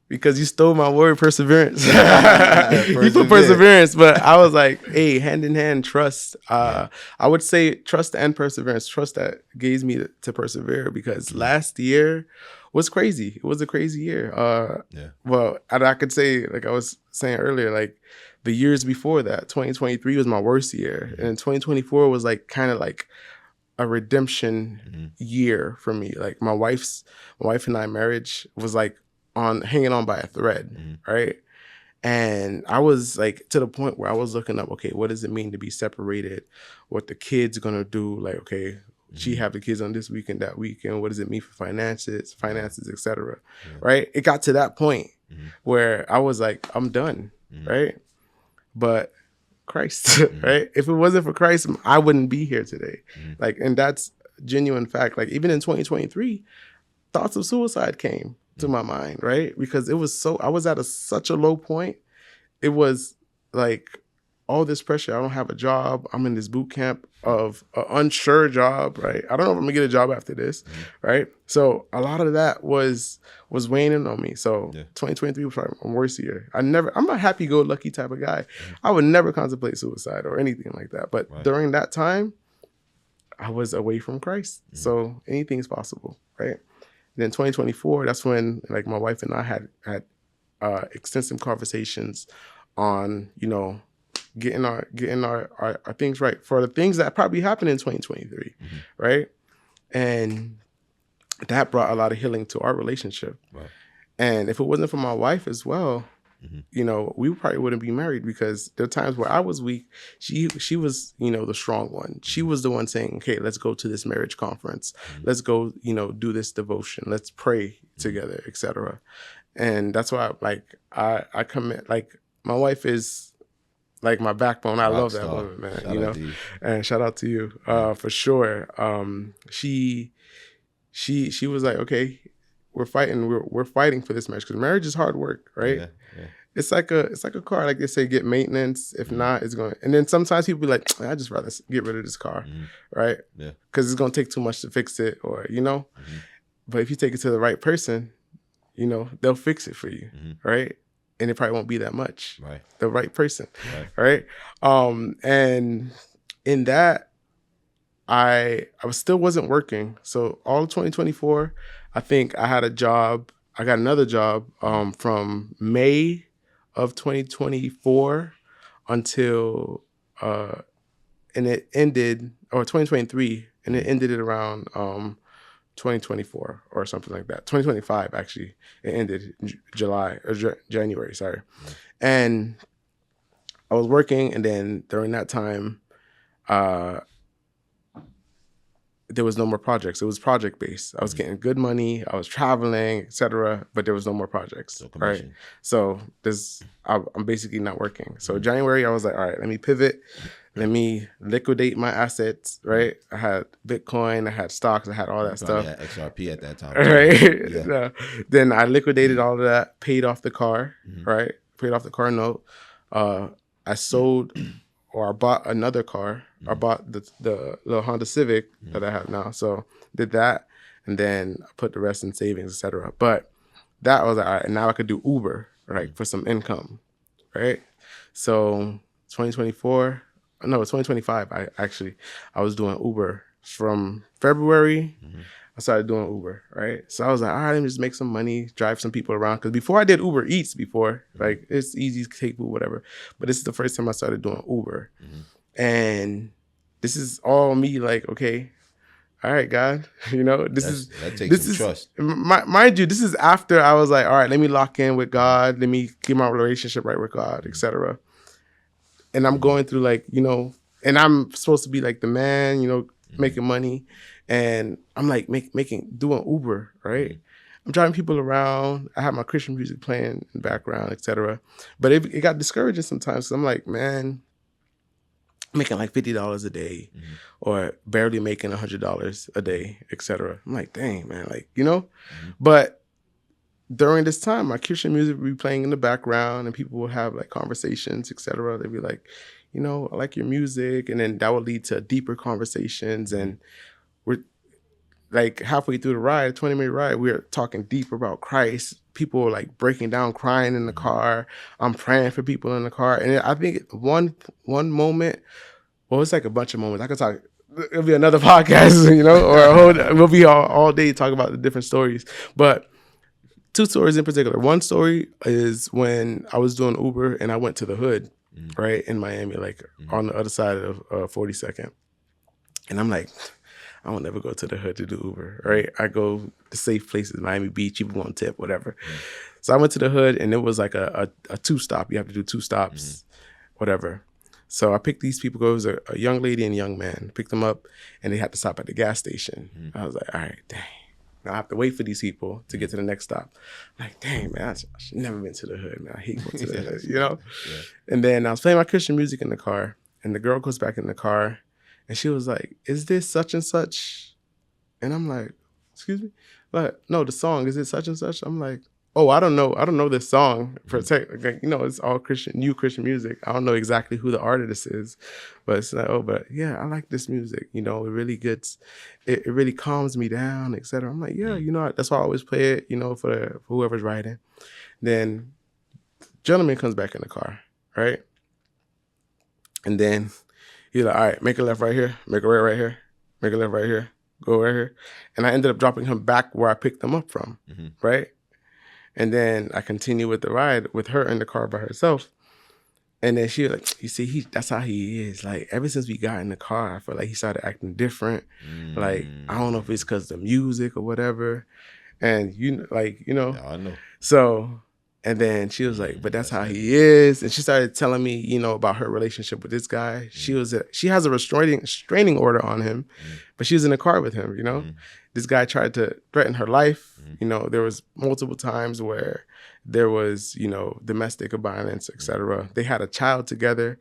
Because you stole my word, perseverance. You put perseverance, but I was like, hey, hand in hand, trust. I would say trust and perseverance. Trust that gave me to persevere, because last year was crazy. It was a crazy year. Well, and I could say, like I was saying earlier, like the years before that, 2023 was my worst year, and 2024 was like kind of like a redemption year for me. Like my wife and I marriage was like hanging on by a thread, right? And I was like to the point where I was looking up, okay, what does it mean to be separated? What the kids gonna do? Like, okay, she have the kids on this weekend, that weekend. What does it mean for finances, etc. Right? It got to that point where I was like, I'm done, right? But Christ, right? If it wasn't for Christ, I wouldn't be here today. Like, and that's genuine fact. Like, even in 2023, thoughts of suicide came to my mind, right? Because it was I was at such a low point. It was like all this pressure. I don't have a job. I'm in this boot camp of an unsure job, right? I don't know if I'm gonna get a job after this, right? So a lot of that was weighing in on me. So 2023 was probably my worst year. I'm a happy-go-lucky type of guy. I would never contemplate suicide or anything like that. But during that time, I was away from Christ. So anything's possible, right? Then 2024, that's when like my wife and I had extensive conversations on, you know, getting our things right for the things that probably happened in 2023, right? And that brought a lot of healing to our relationship. Right. And if it wasn't for my wife as well, you know, we probably wouldn't be married, because there are times where I was weak. She was, you know, the strong one. She was the one saying, okay, let's go to this marriage conference. Let's go, you know, do this devotion. Let's pray together, etc. And that's why I commit, like, my wife is like my backbone. I love that woman, man. You know, and shout out to you for sure. She was like, okay, we're fighting for this marriage, because marriage is hard work, right? Yeah. It's like a car, like they say, get maintenance. If not, it's going. And then sometimes people be like, I just rather get rid of this car, right? Yeah, because it's gonna take too much to fix it, or you know. But if you take it to the right person, you know, they'll fix it for you, right? And it probably won't be that much, right? The right person, right? And in that, I still wasn't working. So all of 2024, I think I had a job. I got another job from May of 2024 until and it ended, or 2023, and it ended at around 2024 or something like that. 2025 actually. It ended January, sorry. And I was working, and then during that time, there was no more projects. It was project based. I was getting good money. I was traveling, etc. But there was no more projects, right? So I'm basically not working. So January, I was like, all right, let me pivot. Let me liquidate my assets, right? I had Bitcoin, I had stocks, I had all that stuff. Had XRP at that time, right? Yeah. Then I liquidated all of that, paid off the car, right? Paid off the car note. I sold, or I bought another car. I bought the little Honda Civic that I have now. So did that, and then I put the rest in savings, etc. But that was all right. And now I could do Uber, right, for some income, right? So 2025. I was doing Uber from February. I started doing Uber, right? So I was like, all right, let me just make some money, drive some people around. Because before I did Uber Eats like it's easy to take food, whatever. But this is the first time I started doing Uber. And this is all me like, okay, all right, God, you know, that takes some trust. Mind you, this is after I was like, all right, let me lock in with God. Let me get my relationship right with God, etc. And I'm going through like, you know, and I'm supposed to be like the man, you know, making money. And I'm like doing Uber, right? I'm driving people around. I have my Christian music playing in the background, etc. But it got discouraging sometimes. So I'm like, man, I'm making like $50 a day, or barely making $100 a day, etc. I'm like, dang, man, like, you know. But during this time, my Christian music would be playing in the background, and people would have like conversations, etc. They'd be like, you know, I like your music, and then that would lead to deeper conversations. And we're like halfway through the ride, 20-minute ride, we're talking deep about Christ. People were like breaking down, crying in the car. I'm praying for people in the car. And I think one moment, well, it's like a bunch of moments. I could talk, it'll be another podcast, you know, or we'll be all day talking about the different stories. But two stories in particular. One story is when I was doing Uber and I went to the hood. right, in Miami, like on the other side of 42nd. And I'm like, I will never go to the hood to do Uber, right? I go to safe places, Miami Beach, people won't tip, whatever. So I went to the hood, and it was like a 2-stop. You have to do 2 stops, whatever. So I picked these people. It was a young lady and a young man. Picked them up, and they had to stop at the gas station. I was like, all right, dang. Now I have to wait for these people to get to the next stop. I'm like, dang, man, I should never been to the hood, man. I hate going to the hood, you know? Yeah. And then I was playing my Christian music in the car, and the girl goes back in the car, and she was like, is this such and such? And I'm like, excuse me? Like, no, the song, is it such and such? I'm like, oh, I don't know this song for like, you know, it's all new Christian music. I don't know exactly who the artist is, but it's like, oh, but yeah, I like this music. You know, it really gets, it really calms me down, etc. I'm like, yeah, you know, that's why I always play it, you know, for whoever's writing. Then gentleman comes back in the car, right? And then he's like, all right, make a left right here, make a right here, make a left right here, go right here. And I ended up dropping him back where I picked him up from, right? And then I continue with the ride with her in the car by herself. And then she was like, you see, that's how he is. Like, ever since we got in the car, I feel like he started acting different. Like, I don't know if it's because of the music or whatever. And, you know. Yeah, I know. So, and then she was like, but that's how he is. And she started telling me, you know, about her relationship with this guy. She has a restraining order on him, but she was in the car with him, you know. This guy tried to threaten her life. You know, there was multiple times where there was, you know, domestic violence, etc. They had a child together.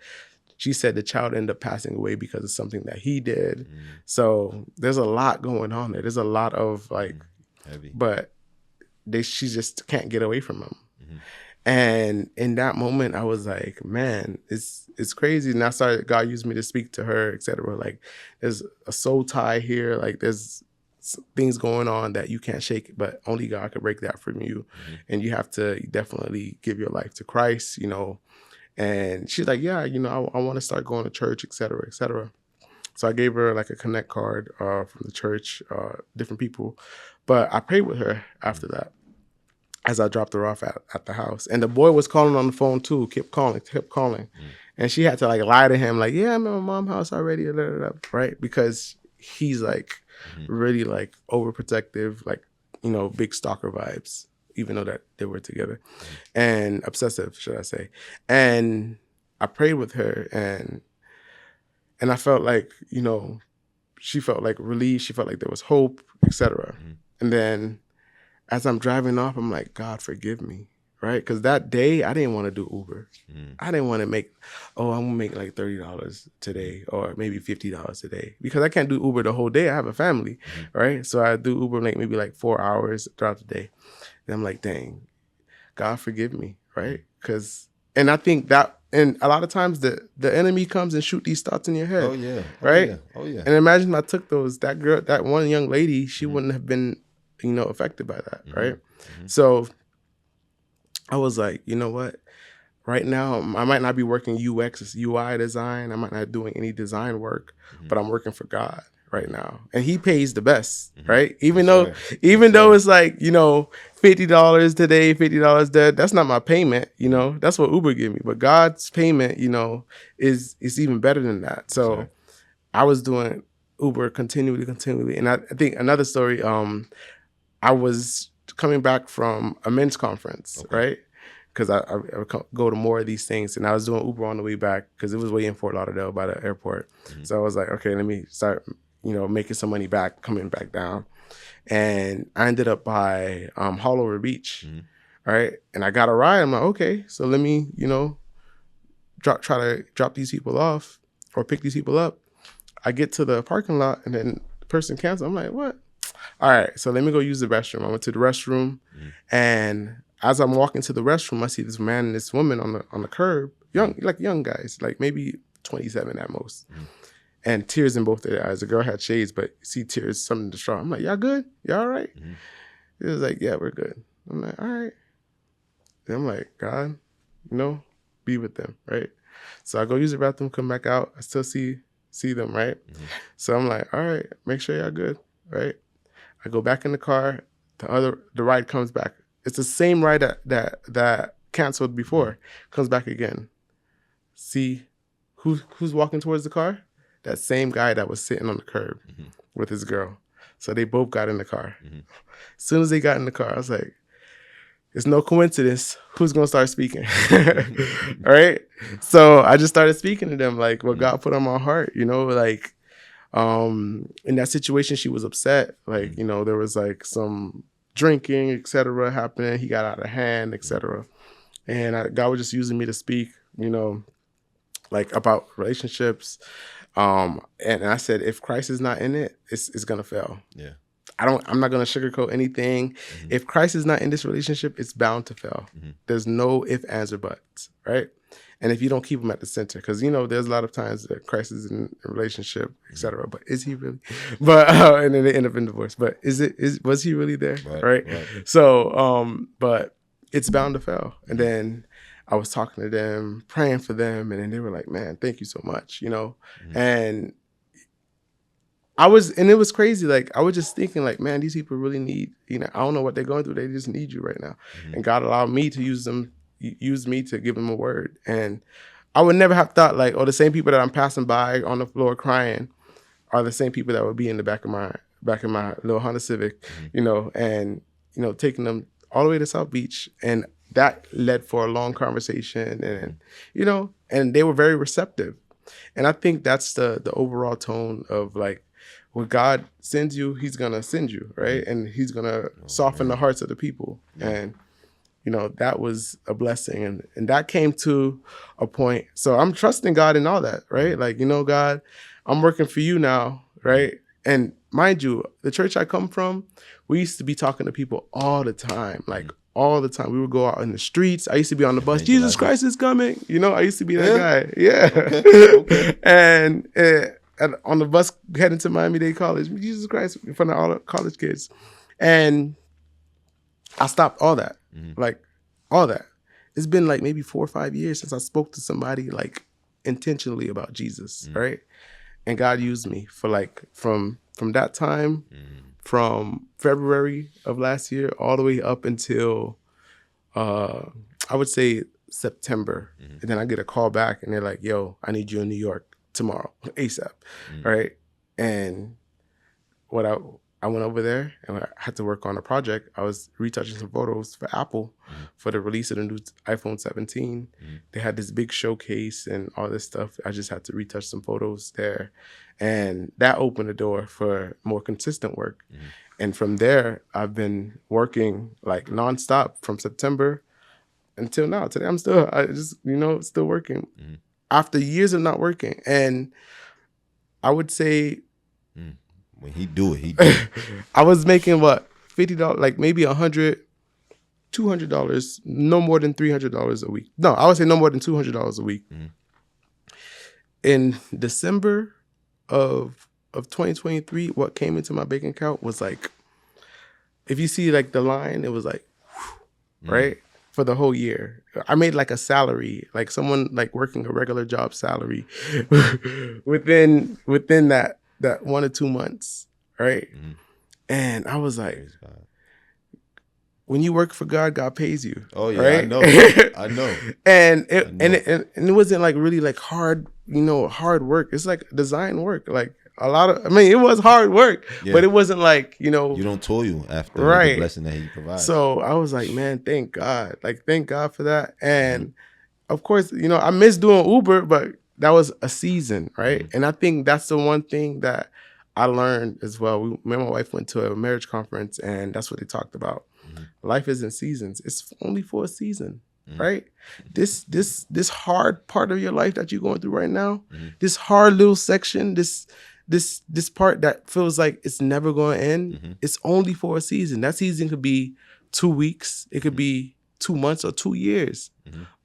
She said the child ended up passing away because of something that he did. So there's a lot going on there. There's a lot of like, heavy. But she just can't get away from him. And in that moment, I was like, man, it's crazy. And God used me to speak to her, etc. Like, there's a soul tie here. Like, there's things going on that you can't shake, but only God could break that from you. And you have to definitely give your life to Christ, you know. And she's like, yeah, you know, I want to start going to church, etc., etc. So I gave her like a connect card from the church, different people. But I prayed with her after that as I dropped her off at the house. And the boy was calling on the phone too, kept calling. And she had to like lie to him, like, yeah, I'm at my mom's house already, right? Because he's like really like overprotective, like, you know, big stalker vibes, even though that they were together. And obsessive, should I say. And I prayed with her, and I felt like, you know, she felt like relief, she felt like there was hope, etc. And then as I'm driving off, I'm like, God, forgive me, right? Because that day, I didn't want to do Uber. I didn't want to make, I'm going to make like $30 today or maybe $50 today, because I can't do Uber the whole day. I have a family, right? So I do Uber maybe like 4 hours throughout the day. And I'm like, dang, God, forgive me, right? And I think that, and a lot of times the enemy comes and shoot these thoughts in your head. Oh, yeah. Right? Oh, yeah. And imagine if I took that one young lady, she wouldn't have been, you know, affected by that, right? So I was like, you know what? Right now, I might not be working UX, UI design. I might not be doing any design work, but I'm working for God right now. And he pays the best, right? Even though it's like, you know, $50 today, $50 there, that's not my payment, you know? That's what Uber give me. But God's payment, you know, is even better than that. So I was doing Uber continually. And I think another story, I was coming back from a men's conference, right? Because I go to more of these things. And I was doing Uber on the way back because it was way in Fort Lauderdale by the airport. So I was like, okay, let me start, you know, making some money back, coming back down. And I ended up by Hollover Beach, right? And I got a ride. I'm like, okay, so let me, you know, try to drop these people off or pick these people up. I get to the parking lot, and then the person cancels. I'm like, what? All right, so let me go use the restroom. I went to the restroom, and as I'm walking to the restroom, I see this man and this woman on the curb, young guys, like maybe 27 at most, and tears in both their eyes. The girl had shades, but you see tears, something distraught. I'm like, y'all good? Y'all all right? He was like, yeah, we're good. I'm like, all right. And I'm like, God, you know, be with them, right? So I go use the bathroom, come back out. I still see them, right? So I'm like, all right, make sure y'all good, right? I go back in the car. The ride comes back. It's the same ride that canceled before. Comes back again. see who's walking towards the car? That same guy that was sitting on the curb with his girl. So they both got in the car. As soon as they got in the car, I was like, it's no coincidence who's going to start speaking. All right. So I just started speaking to them like what God put on my heart, you know, like in that situation, she was upset. Like, you know, there was like some drinking, etc. happening. He got out of hand, etc. And God was just using me to speak, you know, like about relationships. And I said, if Christ is not in it, it's going to fail. Yeah. I'm not going to sugarcoat anything. If Christ is not in this relationship, it's bound to fail. There's no ifs, ands, or buts, right? And if you don't keep him at the center, because, you know, there's a lot of times that Christ is in a relationship, etc. But is he really? But, and then they end up in divorce. But was he really there? Right. So, but it's bound to fail. And then I was talking to them, praying for them. And then they were like, man, thank you so much, you know? And it was crazy. Like, I was just thinking like, man, these people really need, you know, I don't know what they're going through. They just need you right now. And God allowed me to use me to give them a word. And I would never have thought like, oh, the same people that I'm passing by on the floor crying are the same people that would be in the back of my little Honda Civic, you know, and, you know, taking them all the way to South Beach. And that led for a long conversation and, you know, and they were very receptive. And I think that's the overall tone of like, when God sends you, he's going to send you, right? And he's going to soften the hearts of the people. And, you know, that was a blessing. And that came to a point. So I'm trusting God in all that, right? Like, you know, God, I'm working for you now, right? And mind you, the church I come from, we used to be talking to people all the time, like all the time. We would go out in the streets. I used to be on the bus. Jesus Christ is coming. You know, I used to be that guy. Yeah. Okay. And on the bus heading to Miami-Dade College, Jesus Christ, in front of all the college kids. And I stopped all that, like all that. It's been like maybe 4 or 5 years since I spoke to somebody like intentionally about Jesus, right? And God used me for like, from that time, from February of last year, all the way up until, I would say September. And then I get a call back and they're like, yo, I need you in New York tomorrow, ASAP, right? And I went over there and I had to work on a project. I was retouching some photos for Apple for the release of the new iPhone 17. They had this big showcase and all this stuff. I just had to retouch some photos there. And that opened the door for more consistent work. And from there, I've been working like nonstop from September until now. Today, still working. After years of not working. And I would say when he do it. I was making what, $50, like maybe $100, $200, no more than $300 a week. No, I would say no more than $200 a week. In December of 2023, what came into my bank account was like, if you see like the line, it was like, right? For the whole year. I made like a salary, like someone like working a regular job salary within that 1 or 2 months, right? And I was like, when you work for God, God pays you. Oh yeah, right? I know. And it wasn't like really like hard, you know, hard work. It's like design work, like it was hard work, but it wasn't like, you know. You don't toil after the blessing that he provides. So I was like, man, thank God. Like, thank God for that. And of course, you know, I miss doing Uber, but that was a season, right? And I think that's the one thing that I learned as well. Me and my wife went to a marriage conference and that's what they talked about. Life isn't seasons. It's only for a season. Right? This hard part of your life that you're going through right now, this hard little section, this part that feels like it's never going to end, it's only for a season. That season could be 2 weeks, it could be 2 months or 2 years,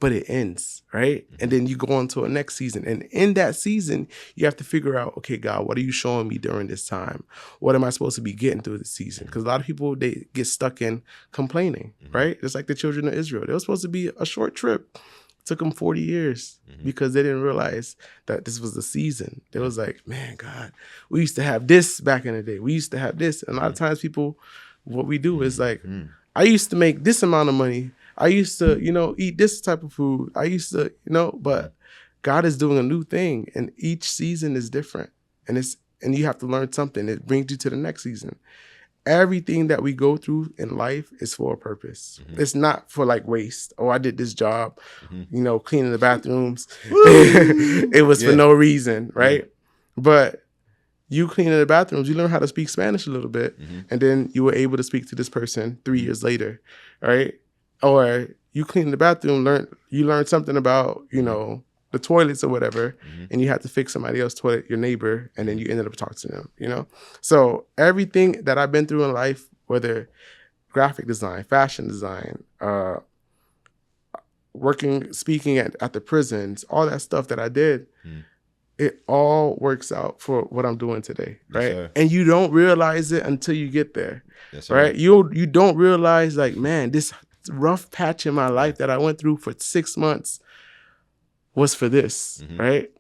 but it ends, right? And then you go on to a next season. And in that season, you have to figure out, okay, God, what are you showing me during this time? What am I supposed to be getting through the season? Because a lot of people, they get stuck in complaining, right? It's like the children of Israel. They were supposed to be a short trip. It took them 40 years because they didn't realize that this was the season. They was like, man, God, we used to have this back in the day. We used to have this. And a lot of times people, what we do is like, I used to make this amount of money. I used to, you know, eat this type of food. I used to, you know, but God is doing a new thing, and each season is different, and you have to learn something. It brings you to the next season. Everything that we go through in life is for a purpose. It's not for like waste. Oh, I did this job, cleaning the bathrooms. It was for no reason, right? But you cleaning the bathrooms, you learn how to speak Spanish a little bit, and then you were able to speak to this person 3 years later, right? Or you clean the bathroom, you learn something about, the toilets or whatever, and you had to fix somebody else's toilet, your neighbor, and then you ended up talking to them, So everything that I've been through in life, whether graphic design, fashion design, speaking at the prisons, all that stuff that I did, it all works out for what I'm doing today, right? Yes, and you don't realize it until you get there, yes, right? You don't realize, like, man, this rough patch in my life that I went through for 6 months was for this, right?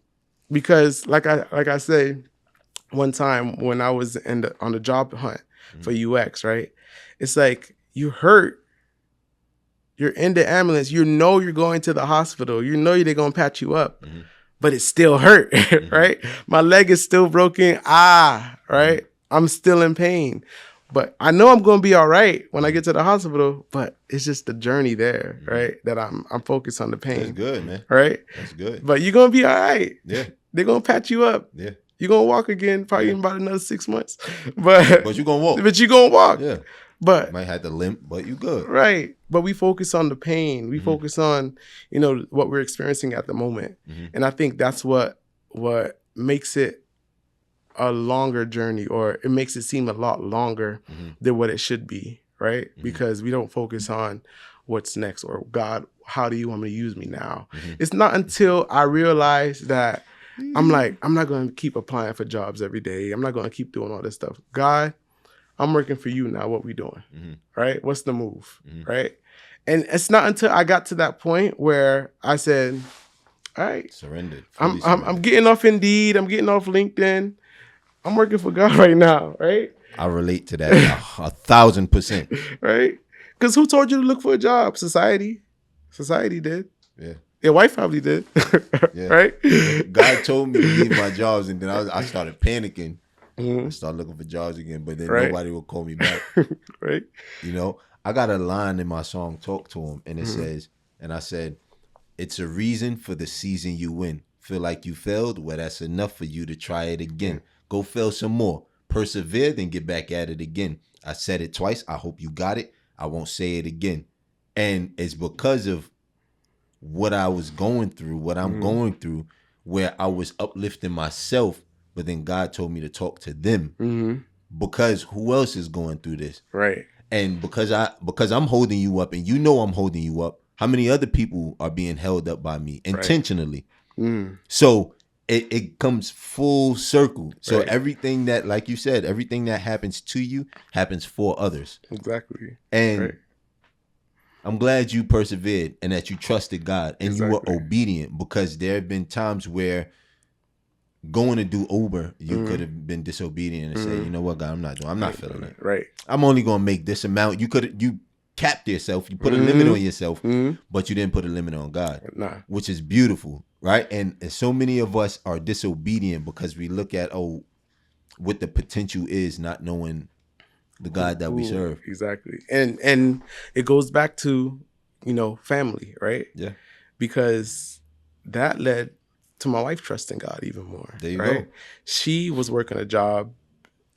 Because like I say, one time when I was on the job hunt for UX, right? It's like you hurt, you're in the ambulance, you're going to the hospital, they're gonna patch you up, but it still hurt, right? My leg is still broken, right? I'm still in pain. But I know I'm going to be all right when I get to the hospital, but it's just the journey there, right? That I'm focused on the pain. That's good, man. Right? That's good. But you're going to be all right. Yeah. They're going to patch you up. Yeah. You're going to walk again, probably in about another 6 months. But you're going to walk. But you're going to walk. Yeah. But might have to limp, but you good. Right. But we focus on the pain. We focus on, what we're experiencing at the moment. And I think that's what makes it a longer journey, or it makes it seem a lot longer than what it should be, right? Because we don't focus on what's next, or God, how do you want me to use me now? It's not until I realize that I'm not going to keep applying for jobs every day. I'm not going to keep doing all this stuff. God, I'm working for you now. What we doing, right? What's the move, right? And it's not until I got to that point where I said, all right, surrendered. I'm getting off Indeed. I'm getting off LinkedIn. I'm working for God right now, right? I relate to that 1,000%. Right? Because who told you to look for a job? Society. Society did. Yeah. Your wife probably did. Yeah. Right? God told me to leave my jobs, and then I started panicking. I started looking for jobs again, but then nobody would call me back. Right? I got a line in my song, Talk to Him, and it says, and I said, it's a reason for the season you win. Feel like you failed? Well, that's enough for you to try it again. Go fail some more. Persevere, then get back at it again. I said it twice. I hope you got it. I won't say it again. And it's because of what I was going through, what I'm going through, where I was uplifting myself, but then God told me to talk to them. Because who else is going through this? Right. And because I'm holding you up, and I'm holding you up, how many other people are being held up by me intentionally? So it comes full circle. So everything that, like you said, everything that happens to you happens for others. Exactly. And I'm glad you persevered and that you trusted God and you were obedient, because there have been times where going to do Uber, you could have been disobedient and say, you know what, God, I'm not feeling it. Right. I'm only going to make this amount. You capped yourself. You put a limit on yourself, but you didn't put a limit on God, which is beautiful. Right. And so many of us are disobedient because we look at, what the potential is, not knowing the God that we serve. Exactly. And it goes back to, family, right? Yeah. Because that led to my wife trusting God even more. There you go. She was working a job.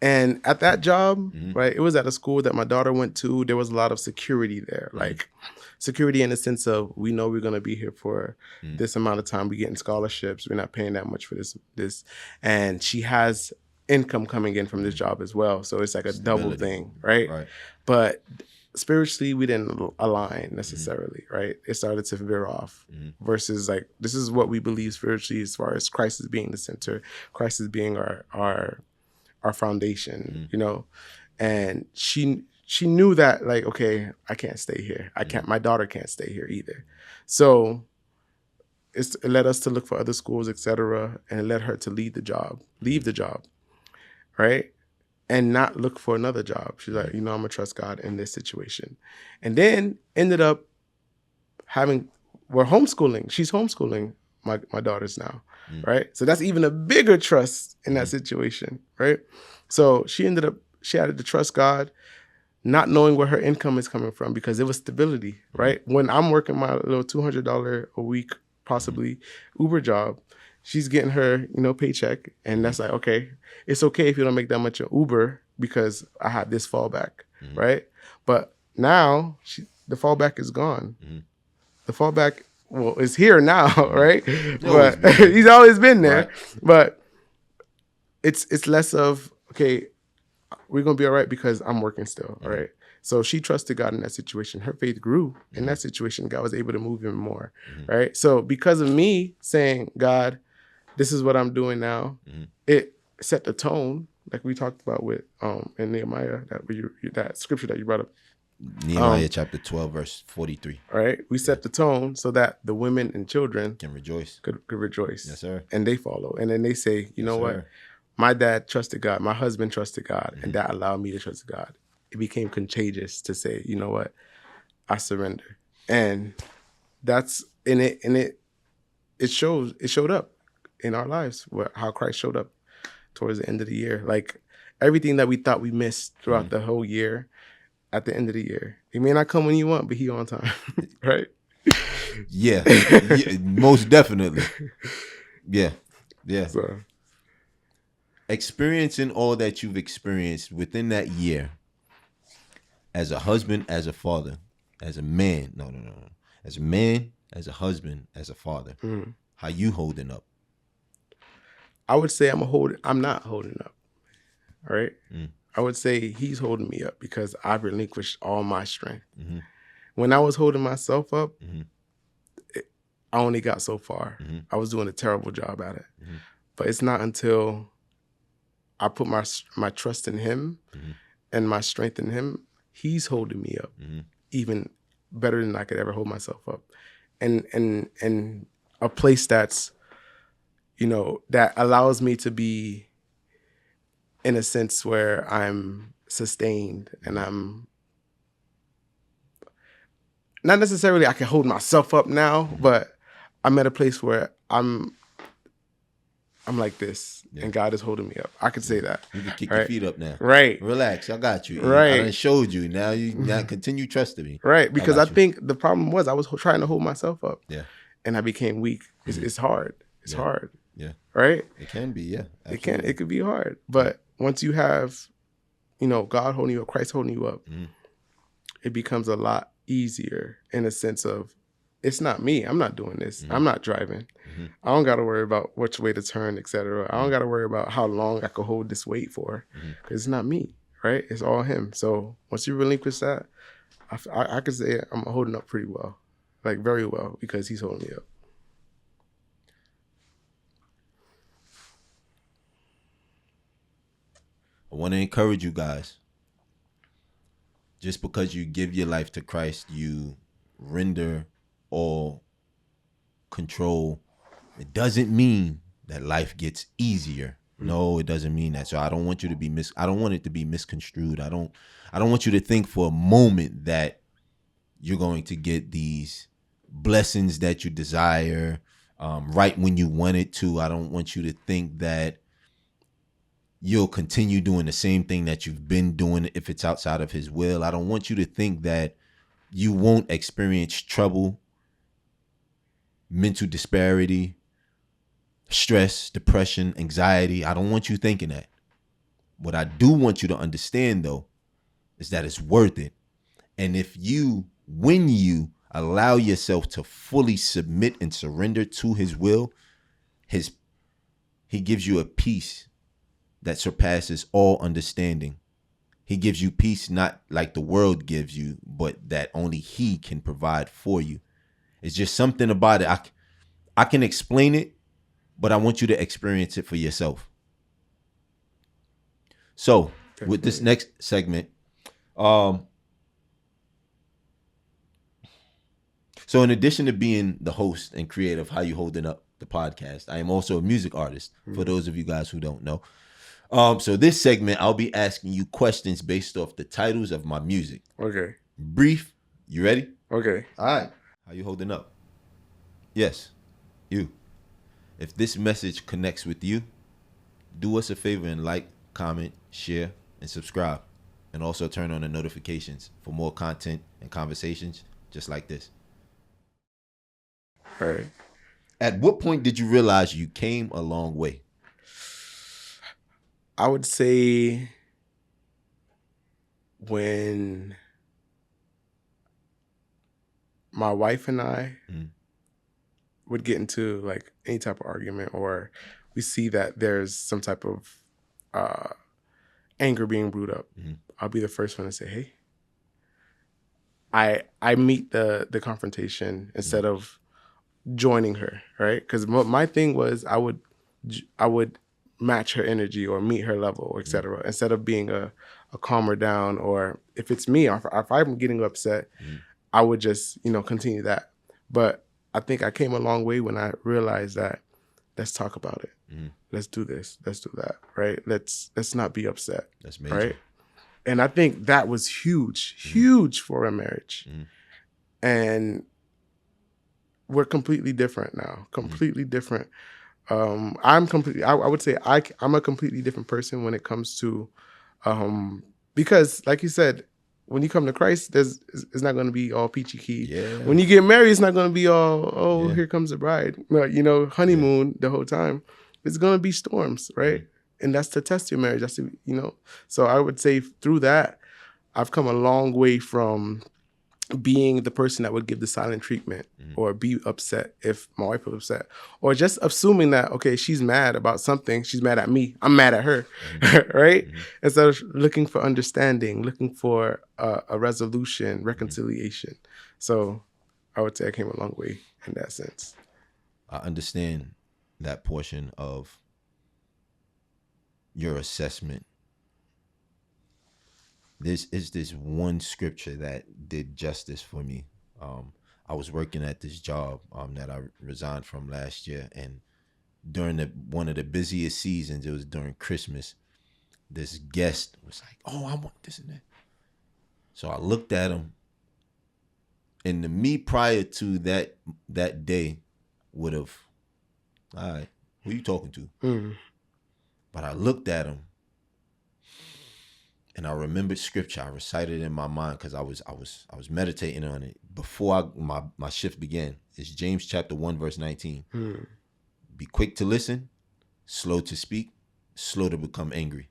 And at that job, right, it was at a school that my daughter went to. There was a lot of security there, like security in the sense of, we know we're going to be here for this amount of time. We're getting scholarships. We're not paying that much for this. And she has income coming in from this job as well. So it's like a double thing, right? But spiritually, we didn't align necessarily, right? It started to veer off versus like, this is what we believe spiritually as far as Christ as being the center, Christ as being our foundation, and she knew that, like, okay, I can't stay here. My daughter can't stay here either. So it led us to look for other schools, etc. And it led her to leave the job, right? And not look for another job. She's like, I'm gonna trust God in this situation. And then ended up we're homeschooling. She's homeschooling my daughters now, right? So that's even a bigger trust in that situation, right? So she had to trust God, not knowing where her income is coming from because it was stability, right? When I'm working my little $200 a week, possibly Uber job, she's getting her, paycheck. And that's like, okay, it's okay if you don't make that much of Uber because I have this fallback, right? But now the fallback is gone. The fallback, is here now, right? But he's always been there. Right. But it's less of, okay, we're going to be all right because I'm working still, all right? So she trusted God in that situation. Her faith grew in that situation. God was able to move even more, right? So because of me saying, God, this is what I'm doing now, it set the tone, like we talked about with in Nehemiah, that scripture that you brought up. Nehemiah chapter 12, verse 43. Right? We set the tone so that the women and children can rejoice. Could rejoice. Yes, sir. And they follow. And then they say, you know what? My dad trusted God. My husband trusted God. And that allowed me to trust God. It became contagious to say, you know what? I surrender. And that's in it. And it showed up in our lives, how Christ showed up towards the end of the year. Like everything that we thought we missed throughout the whole year, at the end of the year, he may not come when you want, but he on time, right? Yeah, most definitely. Yeah. So, experiencing all that you've experienced within that year, as a husband, as a father, as a man, as a man, as a husband, as a father, how you holding up? I would say I'm not holding up, all right? I would say he's holding me up because I've relinquished all my strength. When I was holding myself up, I only got so far. I was doing a terrible job at it. But it's not until I put my trust in him and my strength in him, he's holding me up even better than I could ever hold myself up. And a place that's, that allows me to be in a sense where I'm sustained and I'm not necessarily I can hold myself up now, but I'm at a place where I'm like this and God is holding me up. I could say that. You can kick your feet up now. Right. Relax. I got you. Right. I done showed you. Now you continue trusting me. Right. Because I think the problem was I was trying to hold myself up. Yeah. And I became weak. It's hard. It's hard. Yeah. Right? It can be, yeah. Absolutely. It could be hard. But once you have, God holding you up, Christ holding you up, it becomes a lot easier in a sense of, it's not me. I'm not doing this. I'm not driving. I don't got to worry about which way to turn, etc. I don't got to worry about how long I could hold this weight for because it's not me, right? It's all him. So once you relinquish that, I could say I'm holding up pretty well, like very well, because he's holding me up. I want to encourage you guys. Just because you give your life to Christ, you render all control. It doesn't mean that life gets easier. No, it doesn't mean that. So I don't want you to be I don't want it to be misconstrued. I don't want you to think for a moment that you're going to get these blessings that you desire right when you want it to. I don't want you to think that you'll continue doing the same thing that you've been doing if it's outside of his will. I don't want you to think that you won't experience trouble, mental disparity, stress, depression, anxiety. I don't want you thinking that. What I do want you to understand, though, is that it's worth it. And when you allow yourself to fully submit and surrender to his will, he gives you a peace that surpasses all understanding. He gives you peace not like the world gives you, but that only he can provide for you. It's just something about it. I can explain it, but I want you to experience it for yourself. So with this next segment, so in addition to being the host and creator of How You Holdin Up, the podcast, I am also a music artist, for those of you guys who don't know. So this segment, I'll be asking you questions based off the titles of my music. Okay. Brief. You ready? Okay. All right. How you holding up? Yes. You. If this message connects with you, do us a favor and like, comment, share, and subscribe. And also turn on the notifications for more content and conversations just like this. All right. At what point did you realize you came a long way? I would say when my wife and I would get into like any type of argument, or we see that there's some type of anger being brewed up, I'll be the first one to say, hey, I meet the confrontation instead of joining her, right? Because my thing was I would match her energy or meet her level, or etc. Instead of being a calmer down, or if it's me, or if I'm getting upset, I would just continue that. But I think I came a long way when I realized that let's talk about it. Let's do this. Let's do that. Right? Let's not be upset. That's major. Right? And I think that was huge for a marriage. And we're completely different now. Completely different. I would say I'm a completely different person when it comes to, because like you said, when you come to Christ, it's not going to be all peachy key. Yeah. When you get married, it's not going to be all, here comes the bride. Honeymoon the whole time. It's going to be storms, right? And that's to test your marriage. That's So I would say through that, I've come a long way from being the person that would give the silent treatment or be upset if my wife was upset, or just assuming that, okay, she's mad about something. She's mad at me. I'm mad at her, right? Instead of looking for understanding, looking for a resolution, reconciliation. So I would say I came a long way in that sense. I understand that portion of your assessment. This is this one scripture that did justice for me. I was working at this job that I resigned from last year, and during one of the busiest seasons, it was during Christmas, this guest was like, "Oh, I want this and that." So I looked at him, and the me prior to that day would have, all right, who you talking to? But I looked at him, and I remembered scripture. I recited it in my mind because I was meditating on it before my shift began. It's James chapter 1 verse 19. Be quick to listen, slow to speak, slow to become angry.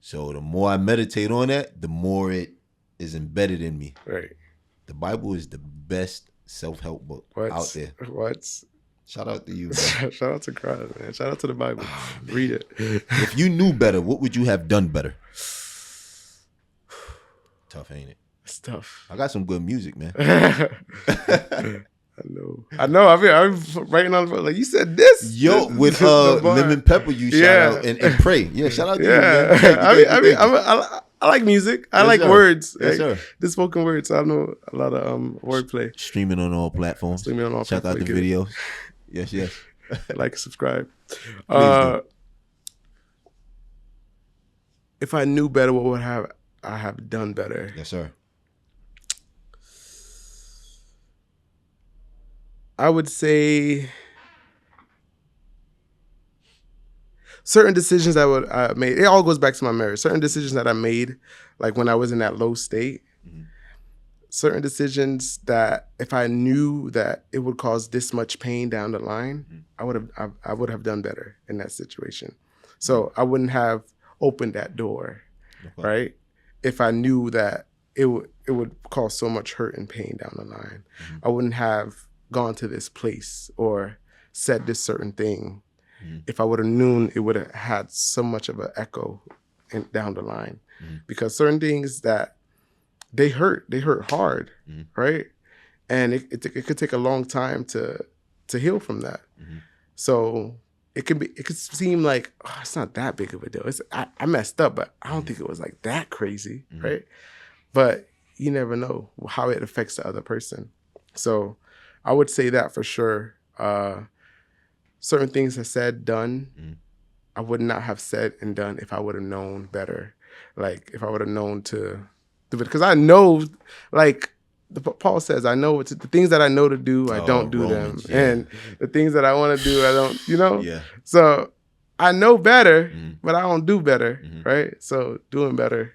So the more I meditate on that, the more it is embedded in me. Right. The Bible is the best self-help book out there. Shout out to you, man. Shout out to Christ, man. Shout out to the Bible. Read it. If you knew better, what would you have done better? Tough, ain't it? It's tough. I got some good music, man. I know. I mean, I'm writing on the phone like you said this. Yo, with Lemon Pepper, you shout out and pray. Yeah, shout out to you, man. I like music. I like words. Yes, sir. The spoken words. I know a lot of wordplay. Streaming on all platforms. Check out the videos. Yes. Like, subscribe. If I knew better, what would I have done better? Yes, sir. I would say certain decisions I made. It all goes back to my marriage. Certain decisions that I made, like when I was in that low state. Certain decisions that if I knew that it would cause this much pain down the line, I would have done better in that situation. So I wouldn't have opened that door, right? If I knew that it would cause so much hurt and pain down the line, I wouldn't have gone to this place or said this certain thing. If I would have known, it would have had so much of an echo down the line, because certain things that they hurt hard, right? And it could take a long time to heal from that. So it could seem like, oh, it's not that big of a deal. I messed up, but I don't think it was like that crazy, right? But you never know how it affects the other person. So I would say that for sure. Certain things I said, done, I would not have said and done if I would have known better. Like if I would have known to do it. Because I know, like, Paul says, I know the things that I know to do, I don't do Romans, them. And the things that I want to do, I don't, Yeah. So I know better, but I don't do better, right? So doing better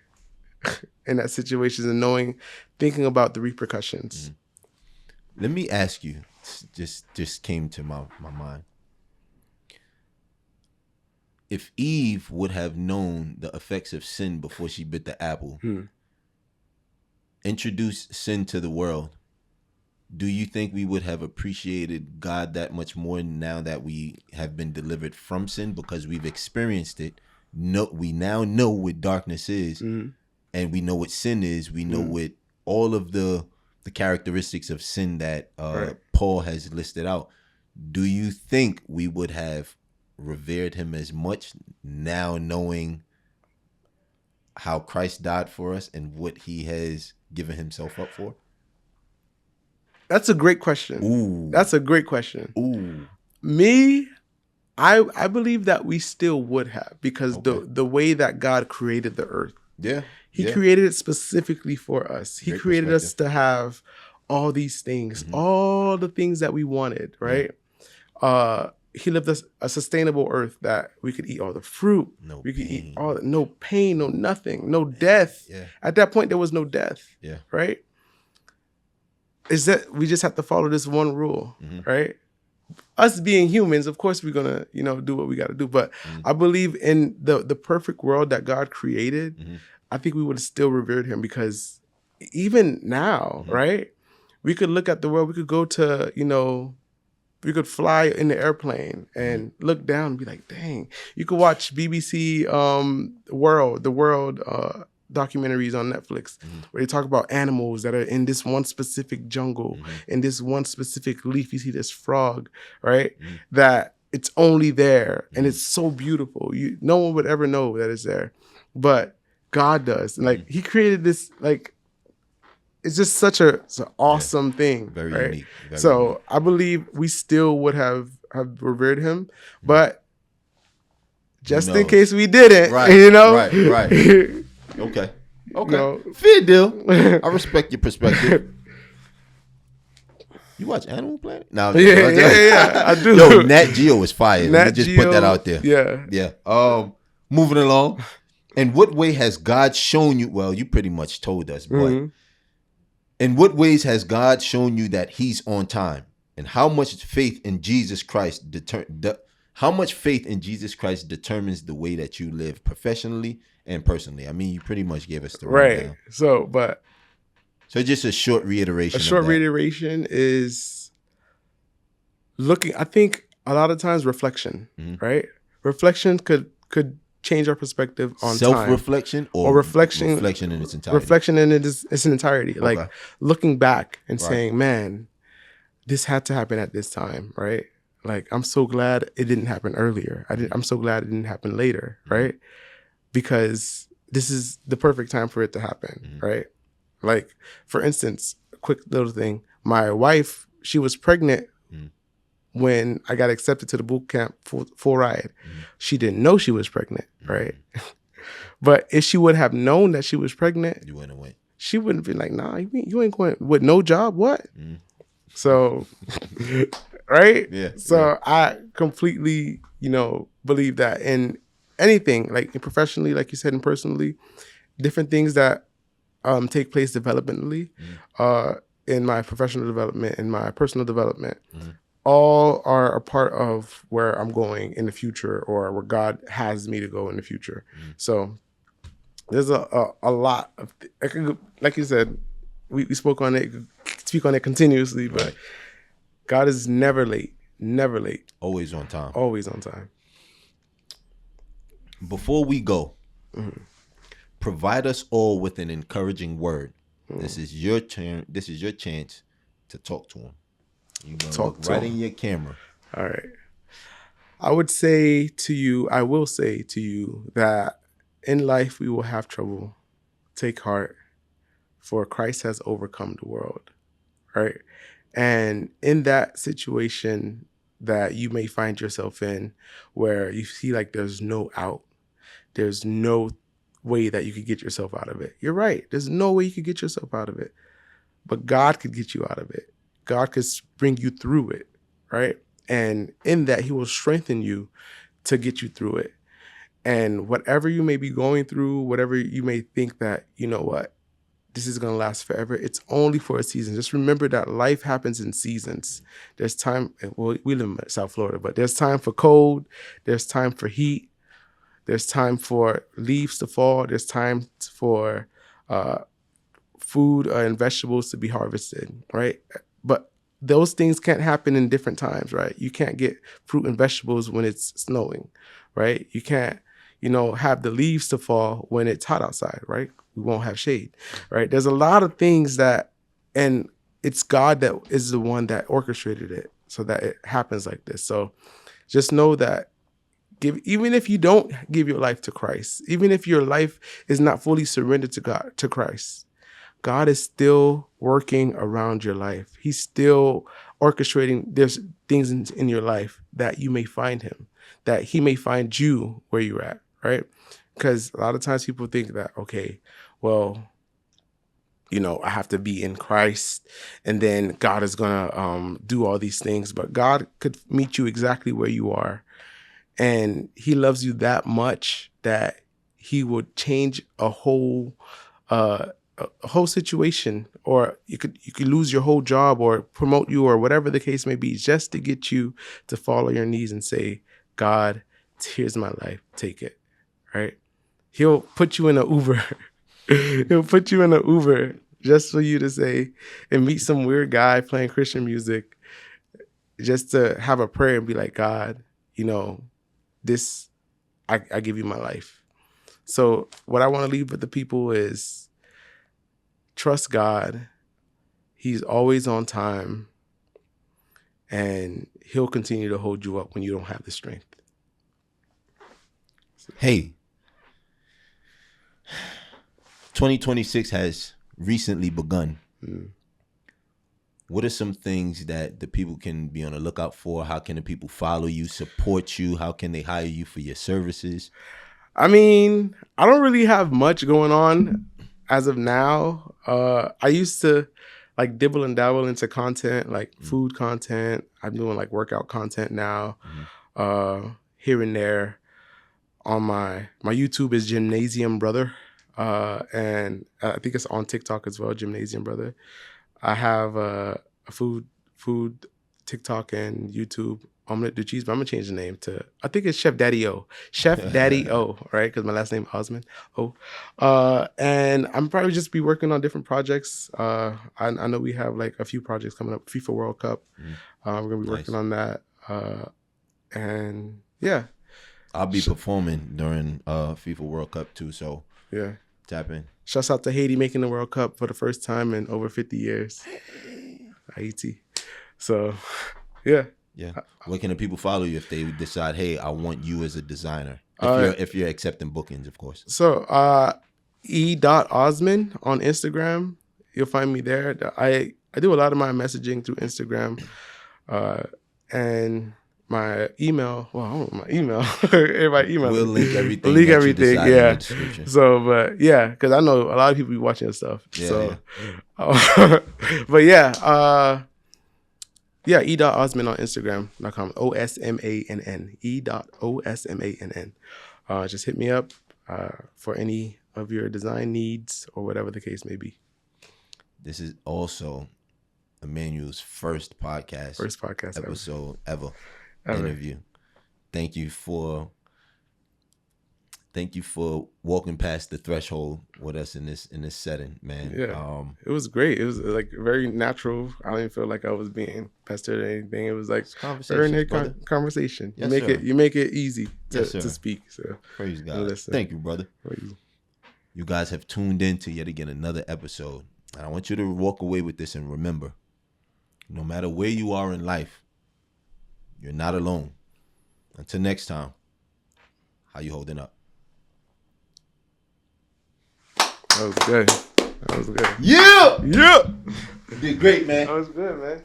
in that situation and thinking about the repercussions. Let me ask you, just came to my mind. If Eve would have known the effects of sin before she bit the apple, introduced sin to the world, do you think we would have appreciated God that much more now that we have been delivered from sin because we've experienced it? No, we now know what darkness is, and we know what sin is. We know what all of the characteristics of sin that Paul has listed out. Do you think we would have revered him as much now knowing how Christ died for us and what he has given himself up for? That's a great question. Ooh. That's a great question. Ooh. Me, I believe that we still would have, because the way that God created the earth. Yeah. He created it specifically for us. He created us to have all these things, all the things that we wanted, right? He lived us a sustainable earth that we could eat all the fruit. We could eat no pain, no nothing, no death. Yeah. At that point, there was no death. Yeah. Right? Is that we just have to follow this one rule, right? Us being humans, of course, we're gonna, do what we got to do. But I believe in the perfect world that God created. I think we would have still revered him, because even now, right? We could look at the world. We could go to, we could fly in the airplane and look down and be like, dang. You could watch BBC the World documentaries on Netflix where they talk about animals that are in this one specific jungle, in this one specific leaf. You see this frog, right? That it's only there, and it's so beautiful. No one would ever know that it's there, but God does. And like he created this, like it's just such an awesome thing. Very right? unique. Very so unique. I believe we still would have revered him, but just in case we didn't, Right. Right. Okay. Fair deal. I respect your perspective. You watch Animal Planet? No. Yeah, I do. Yo, Nat Geo is fire. Let me just put that out there. Yeah. Moving along. In what way has God shown you? Well, you pretty much told us, but in what ways has God shown you that He's on time? And how much faith in Jesus Christ determines the way that you live professionally and personally? I mean, you pretty much gave us the rundown. So just a short reiteration. A short reiteration is looking. I think a lot of times reflection, right? Reflection could change our perspective on self-reflection or reflection in its entirety. Reflection in its entirety. Okay. Like looking back and saying, man, this had to happen at this time, right? Like, I'm so glad it didn't happen earlier. I'm so glad it didn't happen later, right? Because this is the perfect time for it to happen, right? Like, for instance, a quick little thing. My wife, she was pregnant when I got accepted to the boot camp full ride. She didn't know she was pregnant, right? But if she would have known that she was pregnant, you wouldn't have went. She wouldn't be like, nah, you ain't going with no job, what? So, right? Yeah. So I completely, believe that in anything, like professionally, like you said, and personally, different things that take place developmentally, in my professional development, in my personal development, all are a part of where I'm going in the future, or where God has me to go in the future. So there's a lot of, like you said, we spoke on it, speak on it continuously, but God is never late. Always on time. Always on time. Before we go, provide us all with an encouraging word. This is your turn. This is your chance to talk to him. You talk right in your camera. All right. I will say to you that in life we will have trouble. Take heart, for Christ has overcome the world. Right? And in that situation that you may find yourself in, where you see like there's no out, there's no way that you could get yourself out of it. You're right. There's no way you could get yourself out of it. but God could get you out of it. God could bring you through it, right? And in that, he will strengthen you to get you through it. And whatever you may be going through, whatever you may think that, you know what, this is going to last forever, it's only for a season. Just remember that life happens in seasons. There's time, well, we live in South Florida, but there's time for cold, there's time for heat, there's time for leaves to fall, there's time for food and vegetables to be harvested, right? But those things can't happen in different times, right? You can't get fruit and vegetables when it's snowing, right? You can't, have the leaves to fall when it's hot outside, right? We won't have shade, right? There's a lot of things that, and it's God that is the one that orchestrated it so that it happens like this. So just know that even if you don't give your life to Christ, even if your life is not fully surrendered to Christ, God is still working around your life. He's still orchestrating there's things in your life that you may find him, that he may find you where you're at, right? Because a lot of times people think that, okay, well, I have to be in Christ and then God is going to do all these things. But God could meet you exactly where you are. And he loves you that much that he would change a whole situation, or you could lose your whole job or promote you or whatever the case may be, just to get you to fall on your knees and say, God, here's my life, take it, right? He'll put you in an Uber. He'll put you in an Uber just for you to say and meet some weird guy playing Christian music, just to have a prayer and be like, God, this, I give you my life. So what I want to leave with the people is trust God. He's always on time, and he'll continue to hold you up when you don't have the strength. Hey, 2026 has recently begun. What are some things that the people can be on the lookout for? How can the people follow you, support you? How can they hire you for your services? I mean, I don't really have much going on as of now. I used to like dibble and dabble into content, like food content. I'm doing like workout content now, here and there. On my YouTube is Gymnasium Brother, and I think it's on TikTok as well, Gymnasium Brother. I have a food TikTok and YouTube Omelette du Cheese, but I'm gonna change the name to, I think it's Chef Daddy O. Chef Daddy O, right? Because my last name Osmann. And I'm probably just be working on different projects. I know we have like a few projects coming up. FIFA World Cup. We're gonna be working on that. And yeah. I'll be performing during FIFA World Cup too, so yeah, tap in. Shouts out to Haiti making the World Cup for the first time in over 50 years. Haiti. So, yeah. Yeah. Where can the people follow you if they decide, hey, I want you as a designer? If you're accepting bookings, of course. So, e.osmann on Instagram. You'll find me there. I do a lot of my messaging through Instagram. And my email, well, I don't know my email. Everybody email. We'll link everything. Link everything, yeah. So, but yeah, because I know a lot of people be watching this stuff. Yeah, so, yeah. But yeah, e.osmann on Instagram.com. OSMANN. E.OSMANN. Just hit me up for any of your design needs or whatever the case may be. This is also Emmanuel's first podcast episode ever. Interview. Thank you for walking past the threshold with us in this setting, man. Yeah, it was great. It was like very natural. I didn't feel like I was being pestered or anything. It was like conversation. Yes, you make it easy to speak. So praise God. Thank you, brother. You guys have tuned in to yet again another episode, and I want you to walk away with this and remember, no matter where you are in life, you're not alone. Until next time, how you holding up? That was good. Yeah! Yeah! You did great, man. That was good, man.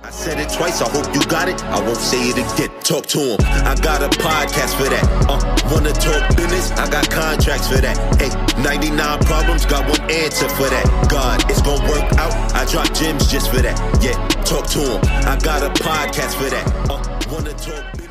I said it twice, I hope you got it. I won't say it again. Talk to him. I got a podcast for that. Wanna talk business? I got contracts for that. Hey, 99 problems, got one answer for that. God, it's gonna work out. I drop gems just for that. Yeah, talk to him. I got a podcast for that. Wanna talk business?